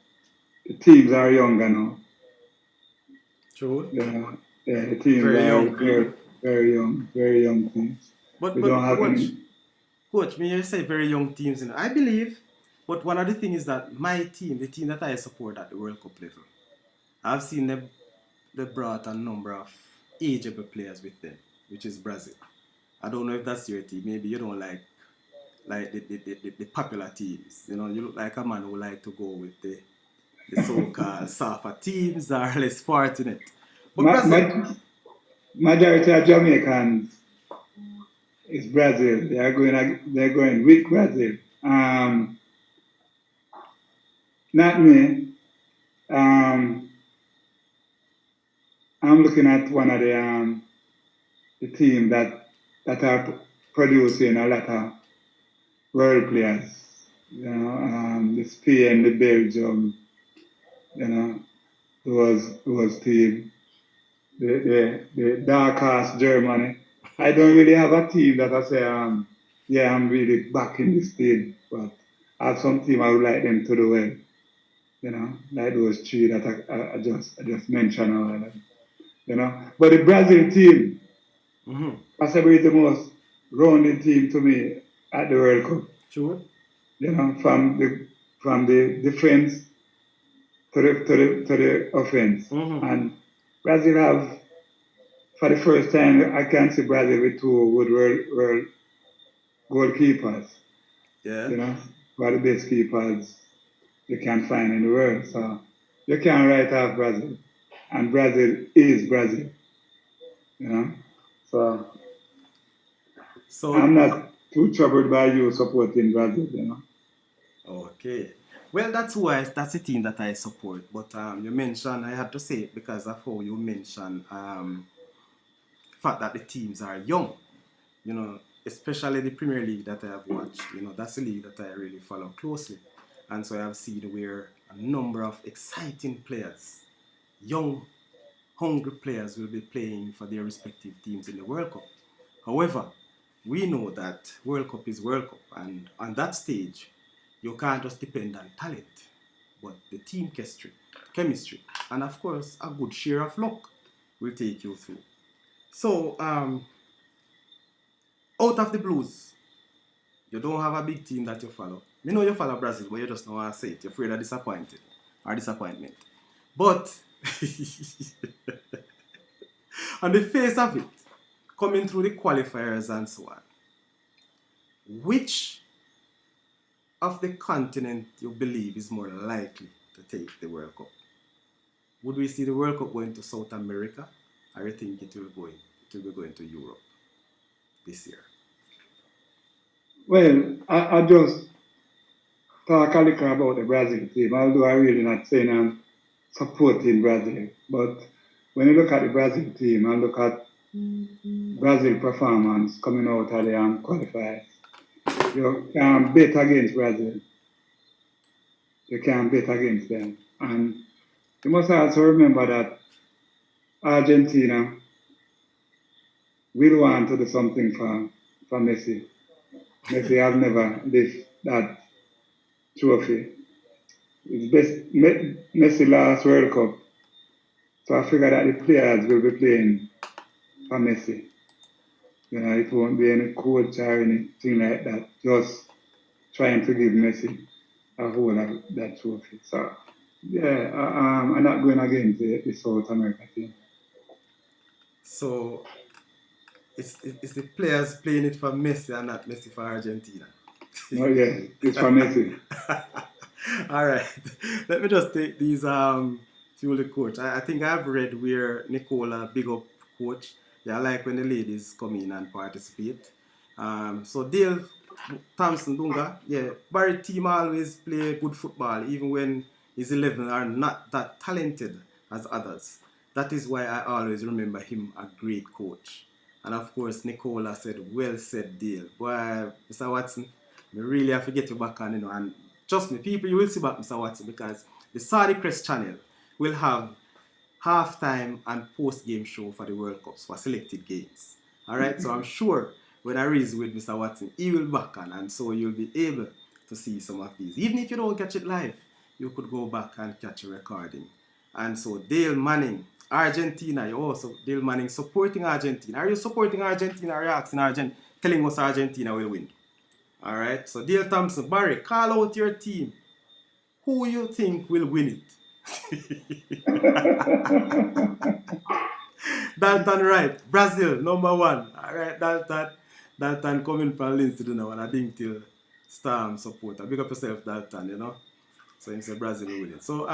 the teams are younger now. True. The teams Very are young. very young teams. But We don't have coach, me you say very young teams, I believe. But one of the things is that my team, the team that I support at the World Cup level, I've seen they brought a number of ageable players with them, which is Brazil. I don't know if that's your team. Maybe you don't like the popular teams. You look like a man who like to go with the so-called softer teams that are less fortunate. But Brazil, majority of Jamaicans is Brazil. They're going with Brazil. Not me. I'm looking at one of the team that are producing a lot of world players. The Spain, the Belgium, those team. The dark horse Germany. I don't really have a team that I say, yeah, I'm really back in this team. But have some team I would like them to do well. Like those three that I just mentioned already. But the Brazil team Mm-hmm. possibly the most rounded team to me at the World Cup. Sure. From the defense to the offense. Mm-hmm. And Brazil have, for the first time, I can see Brazil with two good world goalkeepers. Yeah. Who are the best keepers you can find in the world. So you can't write off Brazil, and Brazil is Brazil. You know, so So I'm not too troubled by you supporting Brazil. okay. Well, that's a team that I support. But you mentioned, I have to say it because of how you mentioned the fact that the teams are young. You know, especially the Premier League that I have watched. You know, that's a league that I really follow closely, and so I have seen where a number of exciting players, young, hungry players, will be playing for their respective teams in the World Cup. However, we know that World Cup is World Cup, and on that stage, you can't just depend on talent, but the team chemistry, and of course, a good share of luck will take you through. So, out of the blues, you don't have a big team that you follow. You know you follow Brazil, but you just don't want to say it. You're afraid of disappointed or disappointment. But on the face of it, coming through the qualifiers and so on, which of the continent you believe is more likely to take the World Cup? Would we see the World Cup going to South America, or you think it will be going to Europe this year? Well, I just talk a little about the Brazil team, although I really not saying I'm supporting Brazil. But when you look at the Brazil team and look at Brazil performance coming out of the qualifiers, you can bet against Brazil. You can bet against them. And you must also remember that Argentina will want to do something for Messi. Messi have never lifted that trophy. It's best Messi last World Cup. So I figure that the players will be playing for Messi. It won't be any coach or anything like that. Just trying to give Messi a hold of that trophy. So yeah, I'm not going against the South America team. So it's the players playing it for Messi and not Messi for Argentina. No, yeah, it's for Messi. All right. Let me just take these to the coach. I think I've read where Nicola big up coach. Yeah, I like when the ladies come in and participate. So Dale Thompson Dunga, yeah, Barry team always play good football, even when his 11 are not that talented as others. That is why I always remember him a great coach. And of course, Nicola said, well said, Dale. Boy, Mr. Watson, we really have to get you back on, and trust me, people, you will see back Mr. Watson because the Saudichress channel will have halftime and post-game show for the World Cups for selected games. All right, so I'm sure when I raise with Mr. Watson, he will back on, and so you'll be able to see some of these. Even if you don't catch it live, you could go back and catch a recording. And so Dale Manning, Argentina, you also Dale Manning supporting Argentina. Are you supporting Argentina? Or are you asking telling us Argentina will win? All right. So Dale Thompson, Barry, call out your team. Who you think will win it? Dalton Wright, Brazil, number one. All right, Dalton coming from Lindsay now, and I think till Storm supporter. Big up yourself, Dalton. So he said Brazil will win it. So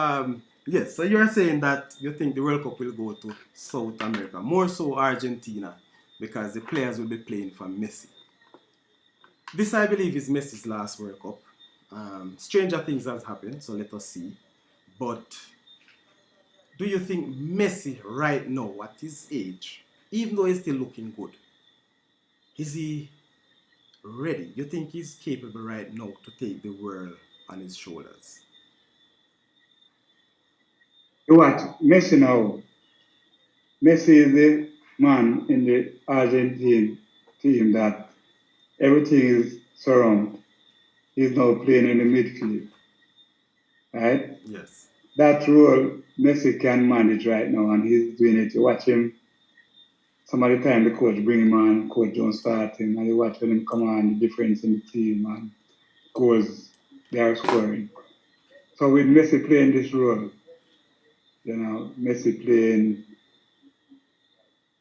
yes, so you're saying that you think the World Cup will go to South America, more so Argentina, because the players will be playing for Messi. This, I believe, is Messi's last World Cup. Stranger things have happened, so let us see. But do you think Messi right now, at his age, even though he's still looking good, is he ready? You think he's capable right now to take the world on his shoulders? What? Messi now. Messi is the man in the Argentine team that everything is surrounded. he's now playing in the midfield, right? Yes. That role Messi can manage right now, and he's doing it. You watch him. Some of the time the coach bring him on, coach don't start him, and you watch when him come on, the difference in the team and goals they are scoring. So with Messi playing this role, Messi playing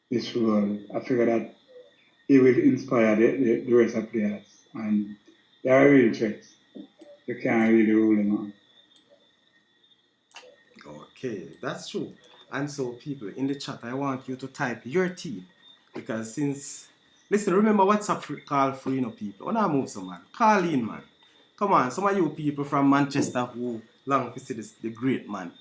this role, I figure that he will inspire the rest of players, and they are real threats. You can't really rule him out. Okay, that's true. And so, people in the chat, I want you to type your team because since listen, remember WhatsApp call free, people. When I move some man, call in, man. Come on, some of you people from Manchester who long to see this, the great man,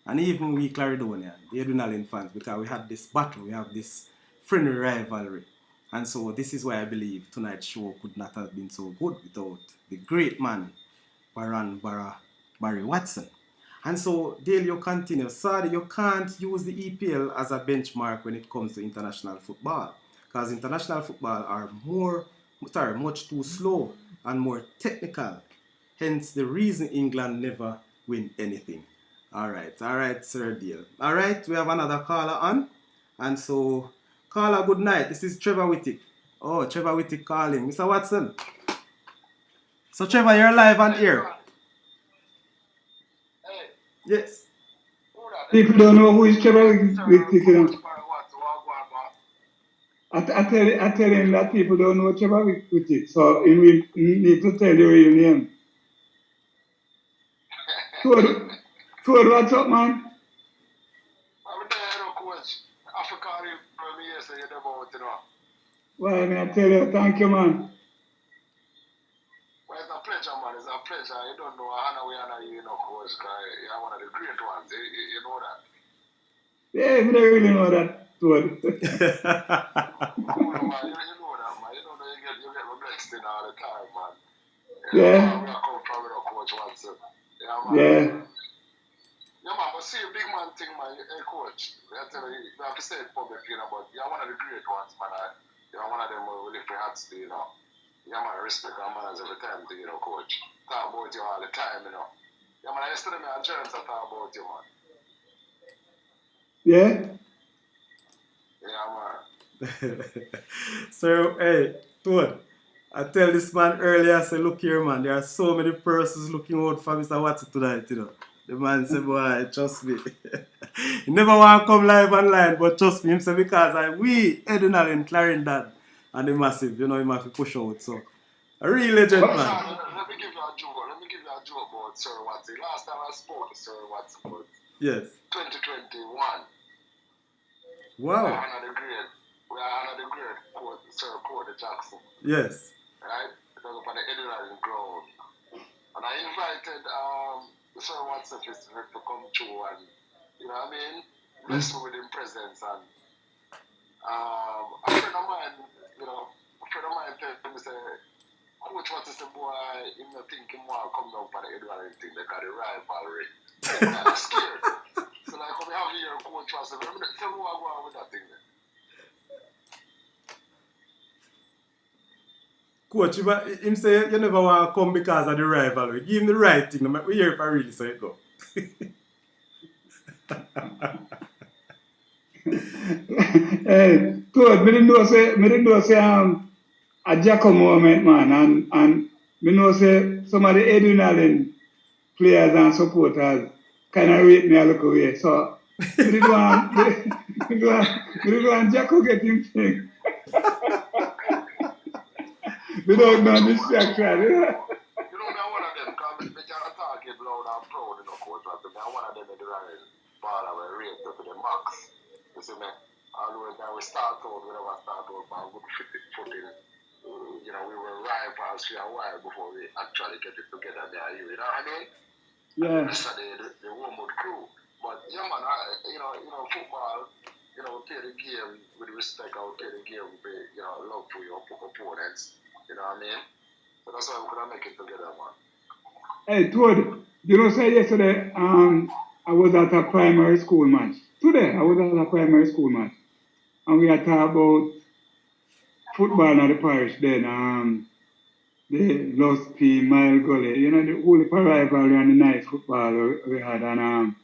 and even we Claridonian, the Adrenaline fans, because we had this battle, we have this friendly rivalry, and so this is why I believe tonight's show could not have been so good without the great man, Barry Watson. And so, Dale, you continue. Sorry, you can't use the EPL as a benchmark when it comes to international football. Because international football are much too slow and more technical. Hence the reason England never win anything. All right, Sir Dale. All right, we have another caller on. And so, caller, good night. This is Trevor Whittick. Oh, Trevor Whittick calling. Mr. Watson. So, Trevor, you're live on air. Yes. People don't know who is Trevor Whittick. I tell him that people don't know Trevor Whittick, so he will need to tell you your name. Toad, what's up, man? Well, I mean, I tell you, thank you, man. Well, it's a pleasure, man. It's a pleasure. You don't know how we honor you, coach, because you're one of the great ones. You know that. Yeah, I don't really know that, Toad. You know that, man. You know that you get blessed in all the time, man. Yeah. We are coming from coach Watson. Yeah, man. Yeah. Yeah, man, but see, big man thing, man, hey, coach, I tell you, you have to say it public, but you're one of the great ones, man. You're one of them who lift your hats to, Yeah, man, respect our manners every time, coach. Talk about you all the time, Yeah, man, yesterday, me and James talk about you, man. Yeah? Yeah, man. So, hey, Toad, I tell this man earlier, I say, look here, man, there are so many persons looking out for Mr. Watson tonight, The man said, boy, trust me. He never want to come live online, but trust me, him say, because we, Edinal and Clarendon, and the massive, him have to push out, so. A real legend, man. Let me give you a joke about Sir Watson. Last time I spoke to Sir Watson was yes. 2021. Wow. We are another great Sir Porter Jackson. Yes. Right? It was up on the Edinburgh ground. And I invited Sir Watson to come through and, you know what I mean? Bless me with his presence. And a friend of mine, told me, say, Coach Watson said, boy, him not think him want to come down for the Edinburgh thing because the rivalry. I'm scared. So like, come have here Coach Watson. Tell me what I go on with that thing then. Coach, him say you never want to come because of the rivalry. Give him the right thing. We hear if I really say it go. Hey, Toad, me didn't know say a Jacko moment, man, and me know say some of the adrenaline players and supporters kind of rate me a little way. So me didn't want Jacko get him thing. We don't know distraction. Me one of them, because me can't talk it loud and proud, Coach Watson. Me one of them in the running ball and we rate up to the max. You see me? Always when we start out, we never start out by good footing. We were rivals for a while before we actually get it together there. You know what I mean? Yeah. Yesterday, the Wormwood crew. But yeah, man, football, we play the game with respect. I play the game with, love for your opponents. You know what I mean? So that's why we could make it together, man. Hey, Toad, say yesterday I was at a primary school match. Today I was at a primary school match. And we had talked about football in the parish then. the Lost P, Mile Gully. You know, the whole rivalry and the nice football we had. And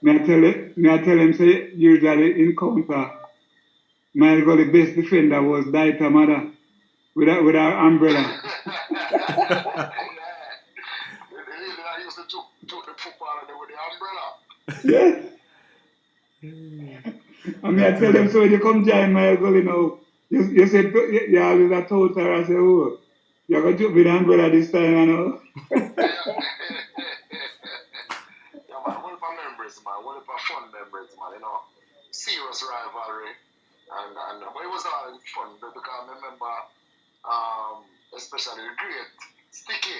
me I tell him, say, usually encounter Mile Gully best defender was Daita Mother with our umbrella. Yeah. I used to took the football and with the umbrella. Yes. I mean, I tell them, so when you come join Mile Gully now, you said, you always a total. I say, oh, you're going to with the umbrella this time, you know. Yeah, man, what about memories, man? What about fun memories, man? You know, serious rivalry. And but it was all fun because I remember, especially the great Sticky,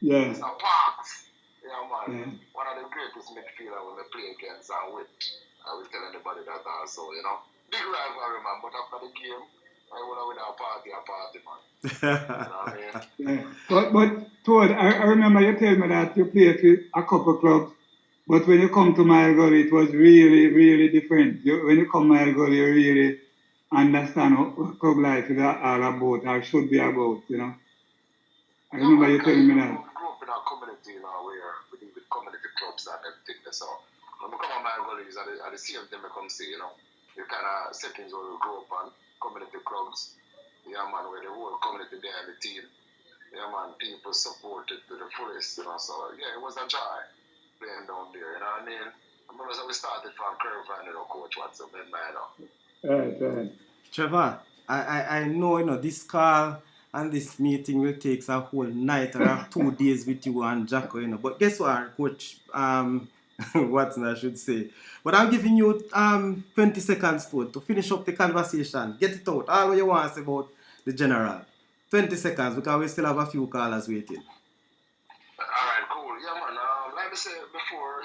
Yeah. Mr. Parks. Yeah, man. Yeah. One of the greatest midfielder when they play against and with. I will tell anybody that also, you know. Big rivalry, man. But after the game, I would have with a party, man. You know what I mean? Yeah. But Todd, I remember you tell me that you played with a couple clubs, but when you come to Mile Gully, it was really, really different. When you come to Mile Gully, you really understand what club life is all about, or should be about, you know. I Yeah, remember man, you because telling you me grew that. up in a community, you know, where we deal with community clubs and everything. So when we come on my gullies, at the same time, I come see, you know, the kind of settings where we grew up on, community clubs. Yeah, man, where the whole community there and the team. Yeah, man, people supported to the fullest, you know. So yeah, it was a joy playing down there, you know what I mean? I remember so we started from Curve and, you know, Coach Watson, then, man, you know. Right, right. Trevor, I know, this call and this meeting will take a whole night or 2 days with you and Jacko, But guess what, Coach? Watson, I should say. But I'm giving you 20 seconds to finish up the conversation. Get it out. All what you want to say about the general. 20 seconds because we still have a few callers waiting. All right, cool. Yeah, man. Like I said before,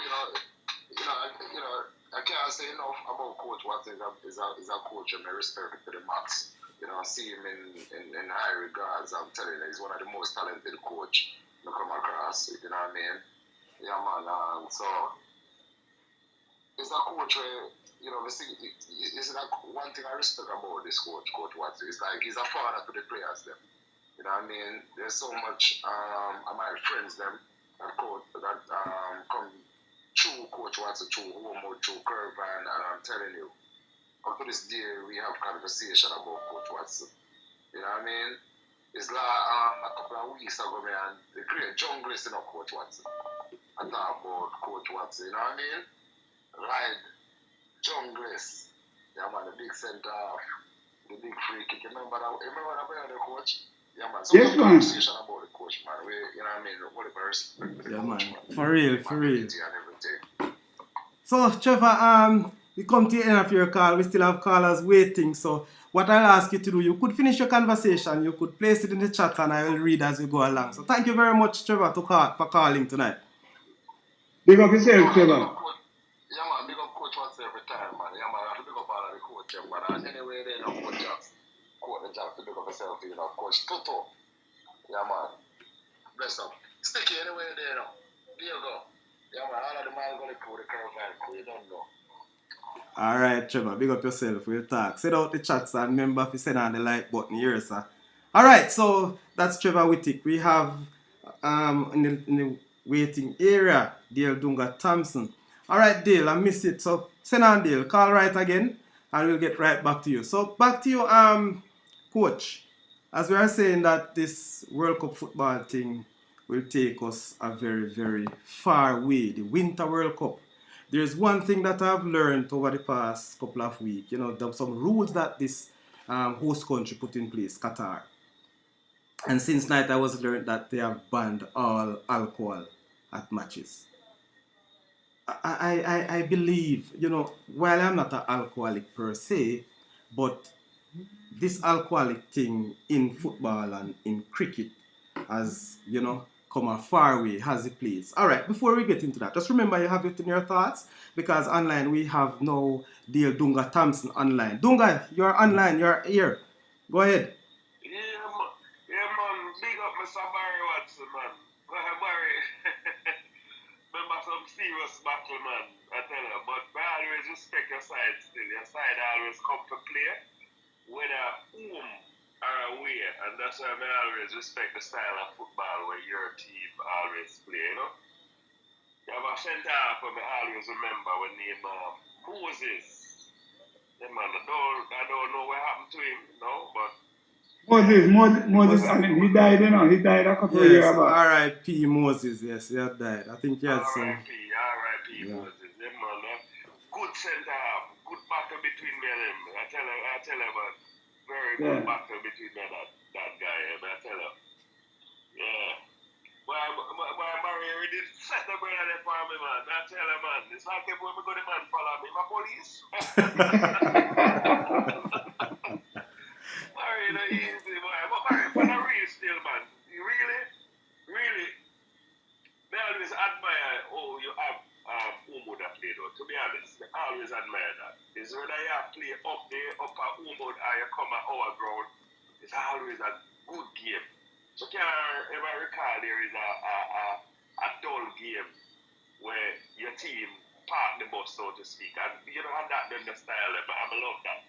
I can't say enough about Coach Watson. Is a coach and I respect to the max. You know, I see him in high regards. I'm telling you, he's one of the most talented coach you come across. You know what I mean? Yeah, man. So he's a coach where it's like one thing I respect about this Coach Watson. It's like he's a father to the players. Them. You know what I mean? There's so much of my friends them that come through Coach Watson, through Homo, through Curve, and I'm telling you, up to this day we have conversation about Coach Watson. You know what I mean? It's like a couple of weeks ago, man, the great junglist, Coach Watson. I talk about Coach Watson, you know what I mean? Ride junglist. Yeah, man, the big center half, the big free kick. Remember that the coach? Yeah, man. So Yes, we have man. conversation about the coach, man. You know what I mean? What the respect for the Yeah, coach, man. man. For real, for real. And everything. So, Trevor, we come to the end of your call. We still have callers waiting. So, what I'll ask you to do, you could finish your conversation. You could place it in the chat and I will read as we go along. So, thank you very much, Trevor, for calling tonight. Big up yourself, Trevor. Yeah, man. Big up Coach Watson every time, man. Yeah, man. I have to big up all of the coach, man. And anyway, they know Coach Jobs. Coach Jobs to big up yourself, Coach Toto. Yeah, man. Bless up. Sticky anyway, there, There you go. Yeah, man. All of the man going to crew, the curve and crew. You don't know. All right, Trevor, big up yourself. We'll talk. Send out the chats and remember if you send on the like button here, sir. All right, so that's Trevor Whittick. We have in the waiting area, Dale Dunga Thompson. All right, Dale, I miss it. So send on Dale. Call right again, and we'll get right back to you. So back to you, Coach. As we are saying that this World Cup football thing will take us a very, very far way. The Winter World Cup. There's one thing that I've learned over the past couple of weeks. There's some rules that this host country put in place, Qatar. And since night I was learned that they have banned all alcohol at matches. I believe, while I'm not an alcoholic per se, but this alcoholic thing in football and in cricket has, come a far way, has it place. All right, before we get into that, just remember you have it in your thoughts because online we have now dear Dunga Thompson online. Dunga, you're online, you're here. Go ahead. Yeah, man. Big up Mr. Barry Watson, man. Go ahead, Barry. Remember some serious battle, man. I tell you. But I always respect your side still. Your side always come to play. Whether home are aware, and that's why I always respect the style of football where your team always play, you know? You have a centre half, and I always remember when name Moses. Yeah, man, I don't know what happened to him, no, but Moses, Was I mean, he died, you know, he died a couple of yes, years back. R.I.P. Moses. Yes, he had died. I think he had some. R.I.P. Yeah. Moses. Yeah, man, good centre half, good battle between me and him. I tell him, man, very good Yeah. battle between me and that guy, I tell him. Yeah. Why Mario, we did set the brother there for me, man. I tell him, man, it's like if when we go the man follow me, my police. Mario, no easy, boy. But Mario, for the real still, man. You really, I always admire, oh, you have Umud that play, though. To be honest, I always admire that. It's whether you play up there, up at Umud, or you come at our ground, it's always a good game. So can I ever recall there is a dull game where your team park the bus, so to speak. And you know, and that them the style, but I love that.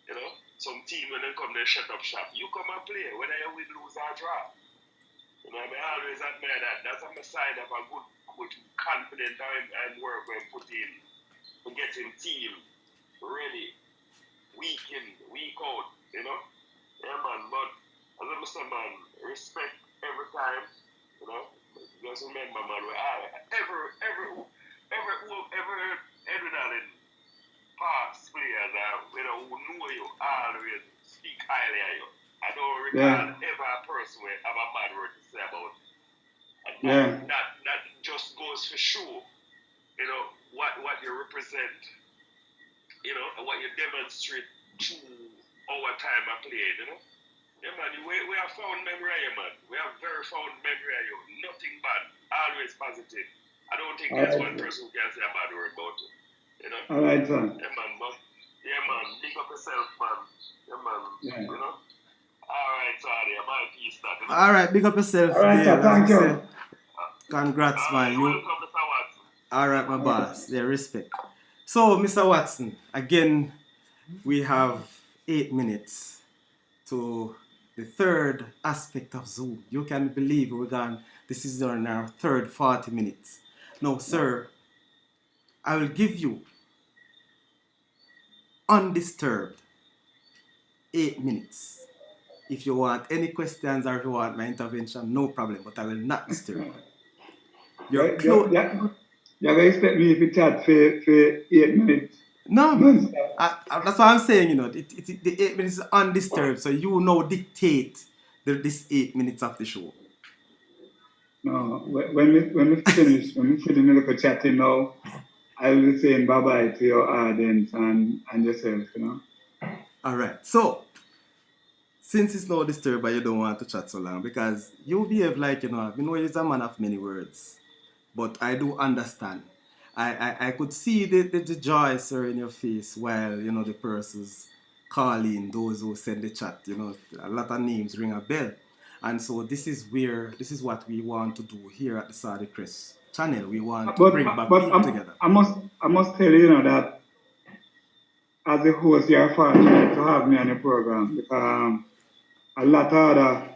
You know? Some team when they come they shut up shop. You come and play, whether you win, lose or draw. You know, I always admire that. That's a sign of a good coach, confident and work when put in for getting team ready, week in, week out, you know? Yeah, man, but as I say, man, respect every time, you know? Just remember, man, every Darling past players, you know, who know you always speak highly of you. I don't recall ever a person will have a bad word to say about it. And that just goes for show, you know, what you represent, you know, and what you demonstrate through our time of playing, you know. Yeah, man, we have found memory of you, man. We have very found memory of you. Nothing bad, always positive. I don't think there's one person who can say a bad word about you, you know. All right, son. Yeah, man, but, yeah, man, big up yourself, man. Yeah, man, you know. All right, sorry, my peace, that, you know? All right, big up yourself, All right, Dale. sir, thank you. Congrats, man. You're welcome, Mr. Watson. All right, my boss. Yeah, respect. So, Mr. Watson, again, we have 8 minutes to the third aspect of Zoom. You can believe we're gone. This is on our third 40 minutes. Now, sir, I will give you undisturbed 8 minutes. If you want any questions or if you want my intervention, no problem, but I will not disturb. You're going to expect me to chat for 8 minutes? No, that's what I'm saying, you know. The 8 minutes is undisturbed, so you now dictate this 8 minutes of the show. No, when we finish the little chatting now, I will be saying bye-bye to your audience and yourself, you know. All right, so since it's not disturbed, but you don't want to chat so long, because you behave like, you know you're a man of many words, but I do understand. I could see the joy, sir, in your face while, you know, the persons calling, those who send the chat, you know, a lot of names ring a bell. And so this is what we want to do here at the Saudichress channel. We want to bring back people together. I must tell you, you know, that as a host, you're fortunate to have me on the program, because a lot of other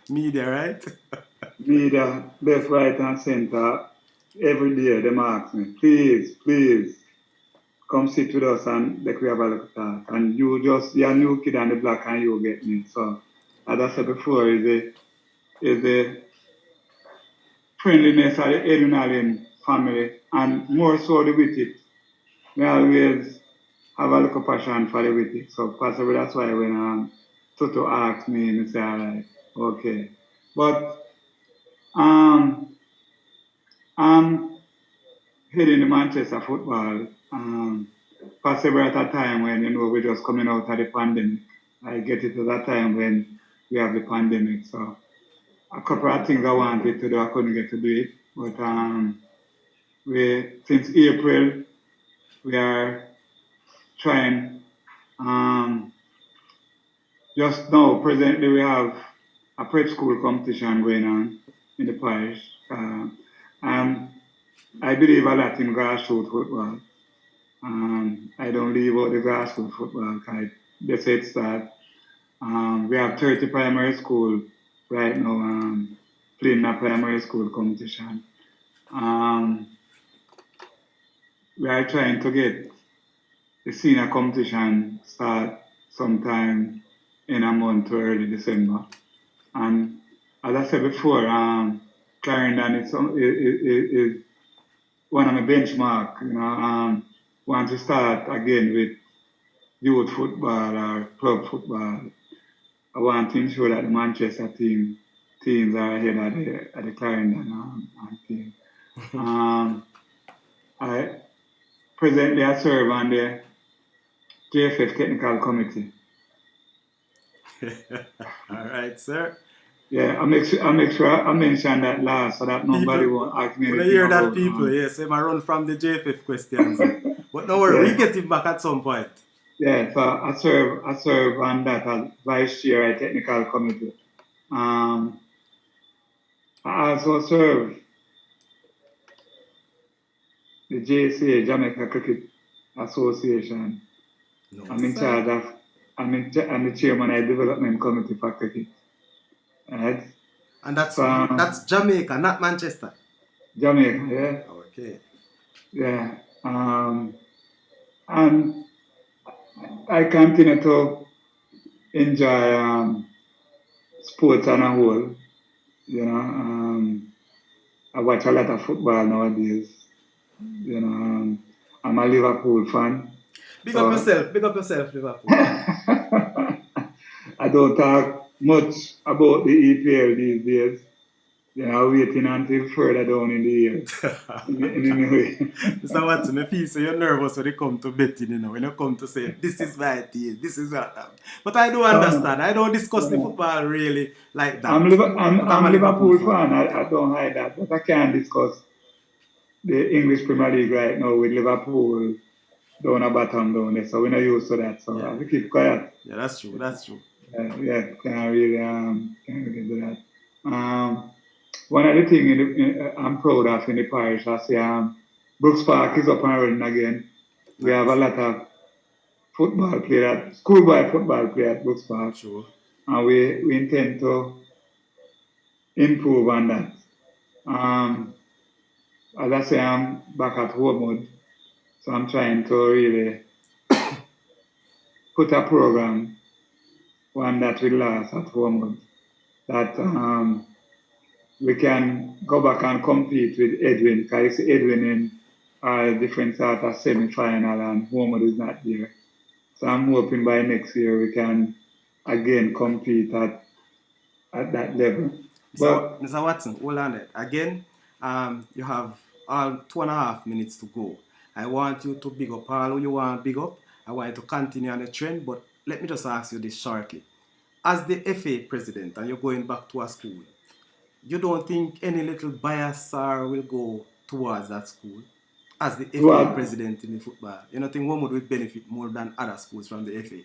media, right? media, left, right, and center, every day they ask me, please, come sit with us and we have a little talk. And you're a new kid on the block and you get me. So, as I said before, is the friendliness of the Edwin family, and more so the witty. We always have a little passion for the witty. So possibly that's why when Toto asked me, I say, all right, okay. But I'm heading the Manchester football. Possibly at a time when, you know, we're just coming out of the pandemic. I get it at that time when we have the pandemic. So a couple of things I wanted to do, I couldn't get to do it. But since April, we are trying. Just now, presently, we have a prep school competition going on in the parish. I believe a lot in grassroots football. I don't leave out the grassroots football. that's it start. We have 30 primary school right now playing a primary school competition. Um, we are trying to get the senior competition start sometime in a month or early December. And as I said before, Clarendon is one of my benchmark. Want to start again with youth football or club football. I want to ensure that the Manchester teams are ahead of the Clarendon team. I presently I serve on the JFF Technical Committee. All right, sir. Yeah, I make sure I mention that last so that nobody People, won't ask me when I anything hear that about people, yes, they might run from the JFF questions. But no worry, yeah. we get it back at some point. Yeah, so I serve on that as vice chair at technical committee. I also serve the JCA Jamaica Cricket Association. No, I'm in sir. charge of I'm the chairman of the development committee for cricket. Right? And that's So Jamaica, not Manchester. Jamaica, yeah, Okay. yeah. And I continue to enjoy sports on a whole. You know, I watch a lot of football nowadays. I'm a Liverpool fan. Big up So yourself. Big up yourself, Liverpool. I don't talk much about the EPL these days. Waiting until further down in the year. Anyway. Mr. Watson, I feel so you're nervous when you come to betting, when you come to say, this is my team, this is what I'm. But I do No, understand. I don't discuss the no. football really like that. But I'm I'm a Liverpool Liverpool fan. fan. I don't hide that, but I can't discuss the English Premier League right now with Liverpool down a bottom down there. So we're not used to that. So I Yeah. have to keep quiet. Yeah, that's true. That's true. Yeah, can't really do that. One of the things I'm proud of in the parish, I say, Brooks Park is up and running again. We have a Nice. lot of football players, schoolboy football players at Brooks Park, True. and we intend to improve on that. As I say, I'm back at Homewood, so I'm trying to really put a program, one that will last at Homewood, that we can go back and compete with Edwin, because Edwin in a different sort of semi-final and Homewood is not there. So I'm hoping by next year we can again compete at that level. But Mr. Watson, hold on there. Again, you have all 2.5 minutes to go. I want you to big up all who you want big up. I want you to continue on the trend, but let me just ask you this shortly. As the FA president and you're going back to a school, you don't think any little bias will go towards that school? As the FA what? president in the football, you don't think one would benefit more than other schools from the FA?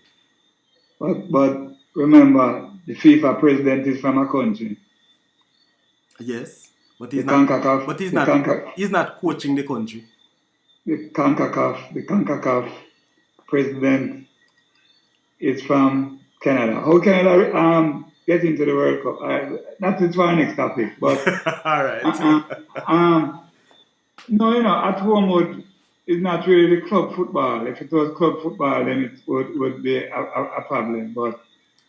But remember, the FIFA president is from a country. Yes, but The he's not. CONCACAF, But the CONCACAF, he's not coaching the country. the CONCACAF president is from Canada. How Canada get into the World Cup? That's for our next topic. But All right. no, at Homewood is not really the club football. If it was club football, then it would be a problem. But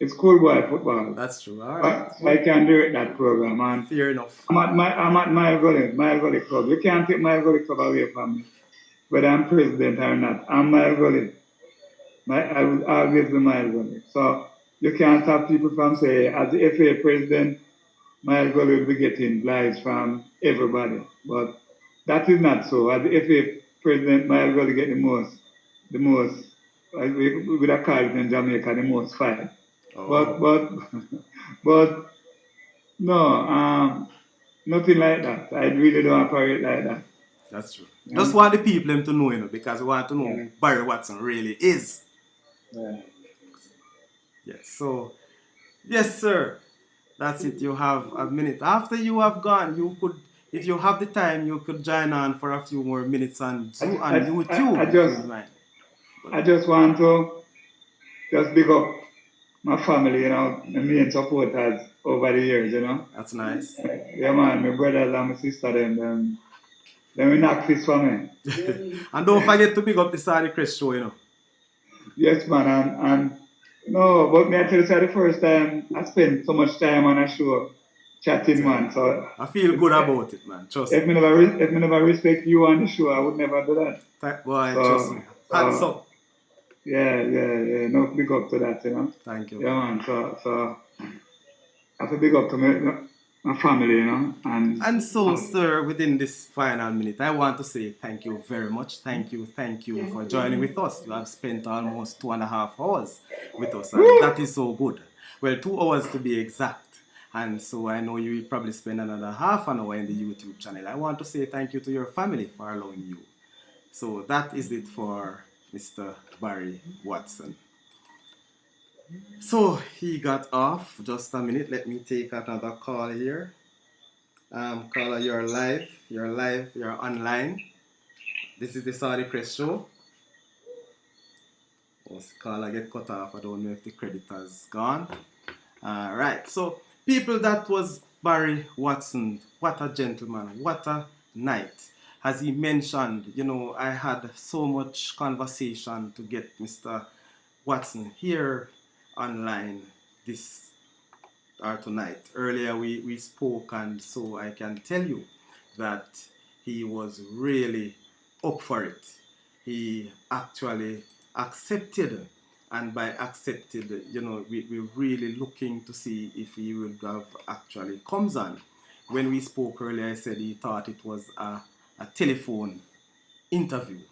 it's schoolboy football. That's true. All right. So I can direct that program. And Fair enough. I'm at Mile Gully Club. You can't take Mile Gully Club away from me, whether I'm president or not. I'm Mile Gully. I will always be Mile Gully. So you can't stop people from saying, as the FA president, Mile Gully will be getting lies from everybody. But that is not so. As the FA president, Mile Gully get the most, we would have called it in Jamaica, the most fight. Oh. But no, nothing like that. I really don't operate like that. That's true. Yeah. Just want the people to know, because we want to know who Barry Watson really is. Yeah. Yes. So, yes, sir. That's it. You have a minute. After you have gone, you could, if you have the time, you could join on for a few more minutes on YouTube. I just want to just big up my family, my main supporters over the years, That's nice. Yeah, man, my brothers and my sister, them we knock this for me. And don't forget to pick up the Saudichress show, Yes, man, and no, but me I tell you, the first time I spent so much time on a show chatting, man. So I feel good about it, man. Trust if me. if me never respect you on the show, I would never do that. Boy, trust So, me. Hats so up. yeah. No big up to that, Thank you, Yeah, man. man. So I have to big up to my family, And so, and sir, within this final minute, I want to say thank you very much. Thank you for joining with us. You have spent almost 2.5 hours with us, and that is so good. Well, 2 hours to be exact. And so I know you will probably spend another half an hour in the YouTube channel. I want to say thank you to your family for allowing you. So that is it for Mr. Barry Watson. So he got off. Just a minute. Let me take another call here. Caller, you're live. You're online. This is the Saudichress show. Oh, caller get cut off. I don't know if the credit has gone. Alright, so people, that was Barry Watson. What a gentleman. What a night. As he mentioned, I had so much conversation to get Mr. Watson here online this tonight. Earlier we spoke, and so I can tell you that he was really up for it. He actually accepted, and by accepted, we're really looking to see if he would have actually comes on. When we spoke earlier, I said he thought it was a telephone interview,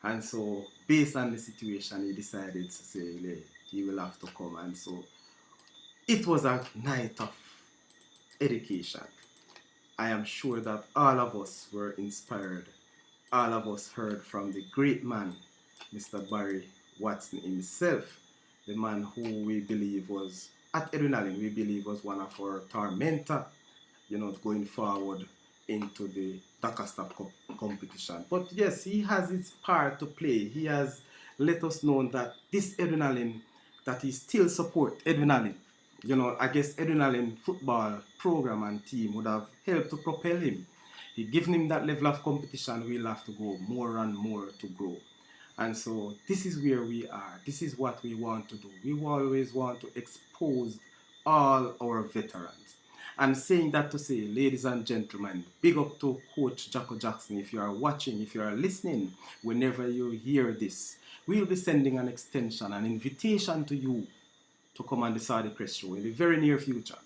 and so based on the situation, he decided to say he will have to come, and so it was a night of education. I am sure that all of us were inspired. All of us heard from the great man, Mr. Barry Watson himself, the man who we believe was, at Edwin we believe was one of our tormentor, going forward into the Dakar competition. But yes, he has his part to play. He has let us know that this Edwin that he still support Edwin. I guess Edwin football program and team would have helped to propel him. He given him that level of competition, we'll have to go more and more to grow. And so this is where we are. This is what we want to do. We always want to expose all our veterans. And saying that to say, ladies and gentlemen, big up to Coach Jacko Jackson. If you are watching, if you are listening, whenever you hear this, we'll be sending an extension, an invitation to you to come on the Saudichress show in the very near future.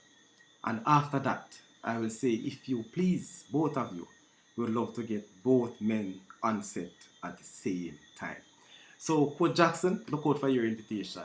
And after that, I will say, if you please, both of you, we would love to get both men on set at the same time. So, Coach Jackson, look out for your invitation.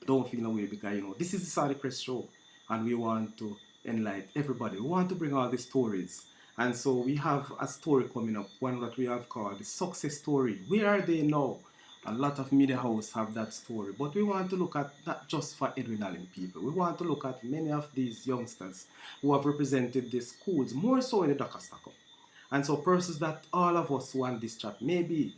Don't feel away, because this is the Saudichress show, and we want to enlighten everybody. We want to bring all the stories. And so we have a story coming up, one that we have called the success story. Where are they now? A lot of media houses have that story, but we want to look at not just for Edwin Allen people. We want to look at many of these youngsters who have represented the schools, more so in the Dakar Cup. And so persons that all of us who on this chat, maybe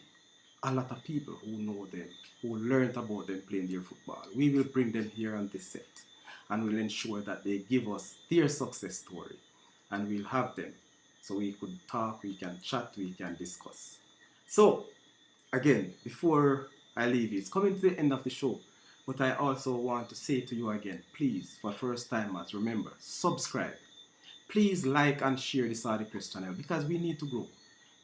a lot of people who know them, who learned about them playing their football. We will bring them here on this set, and we'll ensure that they give us their success story, and we'll have them so we could talk, we can chat, we can discuss. So again, before I leave you, it's coming to the end of the show, but I also want to say to you again, please, for first timers, remember, subscribe. Please like and share the Saudichress channel, because we need to grow.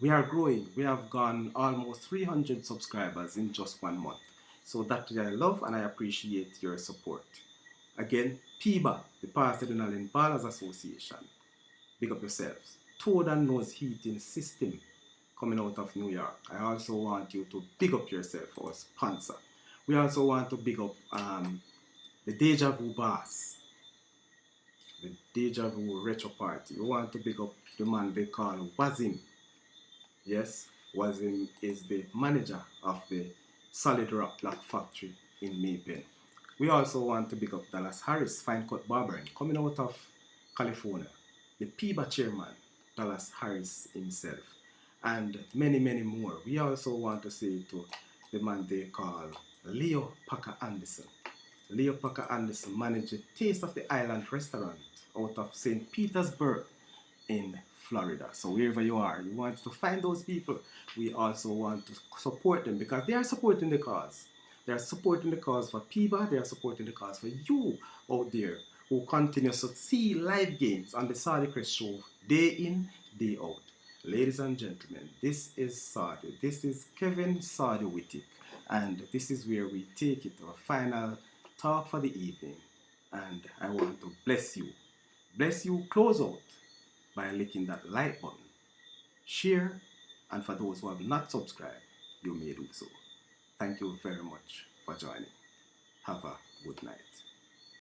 We are growing. We have gone almost 300 subscribers in just 1 month. So that I love, and I appreciate your support. Again, PIBA, the Pasadena Ballers Association. Big up yourselves. Toad and Nose Heating System, coming out of New York. I also want you to big up yourself, our sponsor. We also want to big up the Deja Vu Bass, the Deja Vu Retro Party. We want to big up the man they call Wazim. Yes, Wazim is the manager of the Solid Rock Black Factory in Maypen. We also want to big up Dallas Harris, Fine Cut Barbering, coming out of California. The PIBA chairman, Dallas Harris himself, and many, many more. We also want to say to the man they call Leo Packer Anderson. Leo Packer Anderson managed the Taste of the Island restaurant out of St. Petersburg in Florida. So wherever you are, you want to find those people. We also want to support them because they are supporting the cause. They are supporting the cause for PIBA. They are supporting the cause for you out there who continue to see live games on the Saudichress show day in, day out. Ladies and gentlemen, this is Saudi. This is Kevin Saudi Wittick. And this is where we take it to our final talk for the evening. And I want to bless you. Bless you, close out by clicking that like button, share, and for those who have not subscribed, you may do so. Thank you very much for joining. Have a good night.